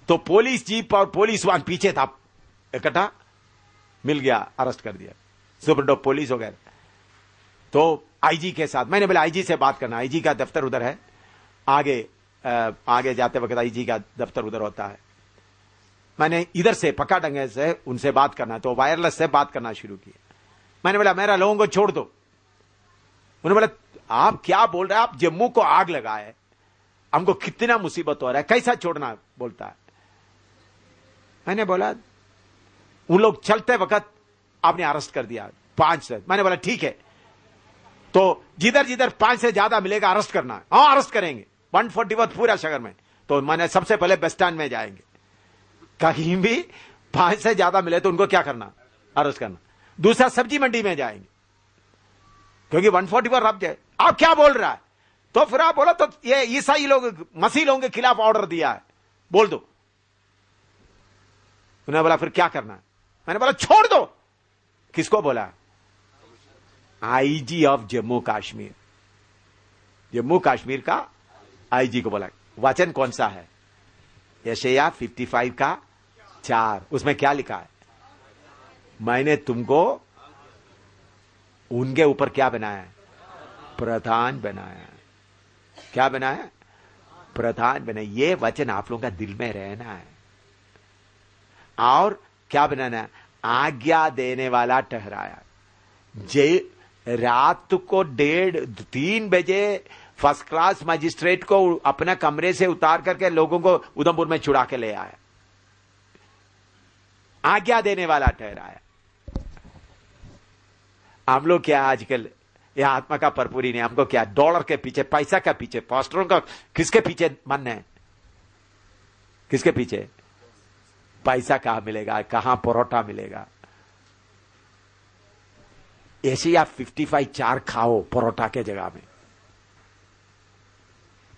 तो पुलिस जीप और पुलिस वाहन पीछे था, इकट्ठा मिल गया, अरेस्ट कर दिया सुपरिटेंडेंट पुलिस वगैरह। तो आईजी के साथ मैंने बोला आईजी से बात करना, आईजी का दफ्तर उधर है, आगे जाते वक्त आईजी का दफ्तर उधर होता है। मैंने इधर से पक्का डंगे से उनसे बात करना, तो वायरलेस से बात करना शुरू किया। मैंने बोला मेरा लोगों को छोड़ दो। उन्होंने बोला आप क्या बोल रहे हैं, आप जम्मू को आग लगाए, हमको कितना मुसीबत हो रहा है, कैसा छोड़ना बोलता है। मैंने बोला उन लोग चलते वक्त आपने अरेस्ट कर दिया 5 से। मैंने बोला ठीक है, तो जिधर जिधर 5 से ज्यादा मिलेगा अरेस्ट करना है। हाँ अरेस्ट करेंगे, 141 पूरा शहर में तो मैंने सबसे पहले बस स्टैंड में जाएंगे, कहीं भी 5 से ज्यादा मिले तो उनको क्या करना, अरेस्ट करना। दूसरा सब्जी मंडी में जाएंगे, क्योंकि 144 रब्ज है। आप क्या बोल रहा है, तो फिर आप बोलो तो ये ईसाई लोग मसीह लोगों के खिलाफ ऑर्डर दिया है, बोल दो। उन्होंने बोला फिर क्या करना है, मैंने बोला छोड़ दो। किसको बोला, आईजी ऑफ जम्मू कश्मीर, जम्मू कश्मीर का आईजी को बोला। वचन कौन सा है, यशायाह 55 का 4, उसमें क्या लिखा है, मैंने तुमको उनके ऊपर क्या बनाया है, प्रधान बनाया है। क्या बनाया, प्रधान बनाया। ये वचन आप लोगों का दिल में रहना है। और क्या बनाना है, आज्ञा देने वाला ठहराया। रात को 1:30-3 बजे फर्स्ट क्लास मजिस्ट्रेट को अपने कमरे से उतार करके लोगों को उधमपुर में छुड़ा के ले आया, आज्ञा देने वाला ठहराया। हम लोग क्या आजकल यह आत्मा का भरपूरी नहीं, हमको क्या डॉलर के पीछे, पैसा के पीछे, पास्टरों का किसके पीछे मन है, किसके पीछे, पैसा कहां मिलेगा, कहां परोठा मिलेगा। यशायाह 55:4 खाओ परोठा के जगह में,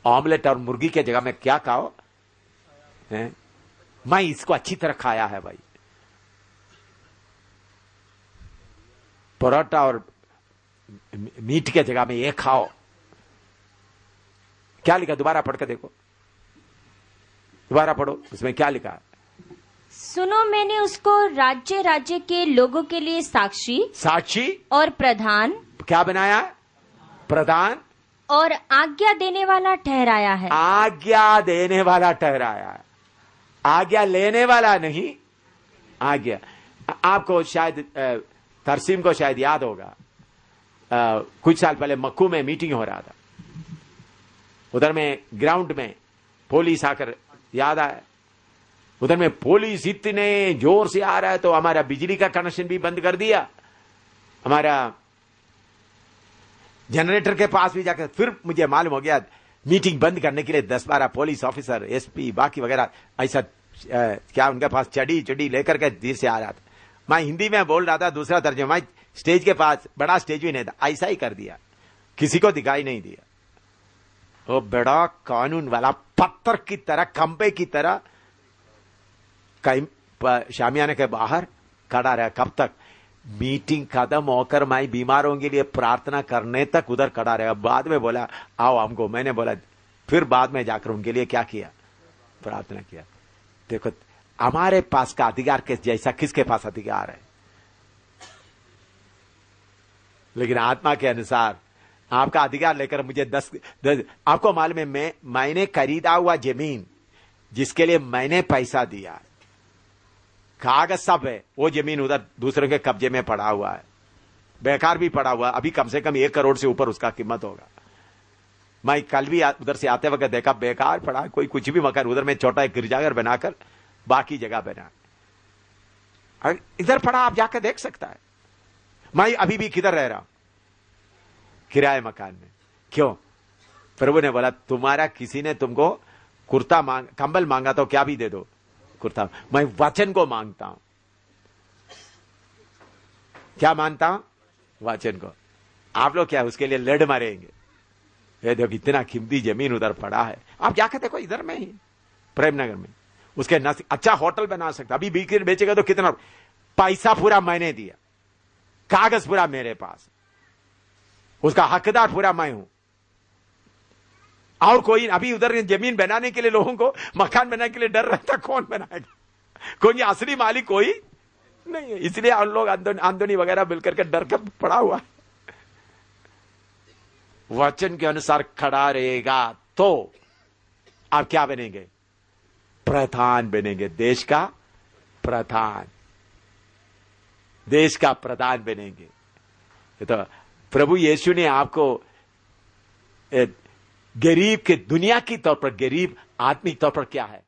ऑमलेट और मुर्गी के जगह में क्या खाओ है? मैं इसको अच्छी तरह खाया है भाई, परोठा और मीट के जगह में ये खाओ। क्या लिखा, दोबारा पढ़ के देखो, दोबारा पढ़ो, उसमें क्या लिखा है। सुनो, मैंने उसको राज्य राज्य के लोगों के लिए साक्षी और प्रधान, क्या बनाया, प्रधान और आज्ञा देने वाला ठहराया है। आज्ञा देने वाला ठहराया है, आज्ञा लेने वाला नहीं, आज्ञा। आपको शायद तरसीम को शायद याद होगा, कुछ साल पहले मक्कू में मीटिंग हो रहा था, उधर में ग्राउंड में पुलिस आकर, याद आया, उधर में पुलिस इतने जोर से आ रहा है तो हमारा बिजली का कनेक्शन भी बंद कर दिया, हमारा जनरेटर के पास भी जाकर, फिर मुझे मालूम हो गया मीटिंग बंद करने के लिए 10-12 पुलिस ऑफिसर, एसपी बाकी वगैरह ऐसा क्या उनके पास चढ़ी लेकर के धीरे से आ रहा था। मैं हिंदी में बोल रहा था, दूसरा तर्जुमा स्टेज के पास, बड़ा स्टेज भी नहीं था, ऐसा ही कर दिया, किसी को दिखाई नहीं दिया। वो बड़ा कानून वाला पत्थर की तरह, खंबे की तरह शामियाने के बाहर खड़ा रहा। कब तक, मीटिंग खत्म होकर मैं बीमारों के लिए प्रार्थना करने तक उधर खड़ा रहा। बाद में बोला आओ हमको, मैंने बोला, फिर बाद में जाकर उनके लिए क्या किया, प्रार्थना किया। देखो हमारे पास का अधिकार के जैसा किसके पास अधिकार है, लेकिन आत्मा के अनुसार आपका अधिकार लेकर मुझे 10 आपको मालूम है, मैंने खरीदा हुआ जमीन जिसके लिए मैंने पैसा दिया, कागज सब है, वो जमीन उधर दूसरों के कब्जे में पड़ा हुआ है, बेकार भी पड़ा हुआ, अभी कम से कम 1 करोड़ से ऊपर उसका कीमत होगा। मैं कल भी उधर से आते वक्त देखा, बेकार पड़ा, कोई कुछ भी मकान, उधर में छोटा एक गिरजाघर बनाकर बाकी जगह बना, इधर पड़ा, आप जाकर देख सकता है। मैं अभी भी किधर रह रहा हूं, किराए मकान में। क्यों, प्रभु ने बोला तुम्हारा किसी ने तुमको कुर्ता कंबल मांगा तो क्या भी दे दो, कुर्ता। मैं वचन को मांगता हूं, क्या मानता हूं, वचन को। आप लोग क्या उसके लिए लड़ मारेंगे, ये देखो इतना कीमती जमीन उधर पड़ा है, आप जाकर देखो, इधर में ही प्रेमनगर में, उसके अच्छा होटल बना सकता, अभी बेचेगा तो कितना, पैसा पूरा मैंने दिया, कागज पूरा मेरे पास, उसका हकदार पूरा मैं हूं। और कोई अभी उधर जमीन बनाने के लिए, लोगों को मकान बनाने के लिए डर रहता, कौन बनाएगा, कोई असली मालिक कोई नहीं है, इसलिए हम लोग आंदोनी वगैरह मिलकर के डर कर पड़ा हुआ है। वचन के अनुसार खड़ा रहेगा तो आप क्या बनेंगे, प्रधान बनेंगे, देश का प्रधान, देश का प्रधान बनेंगे। तो प्रभु यीशु ने आपको गरीब के, दुनिया की तौर पर गरीब, आत्मिक तौर पर क्या है,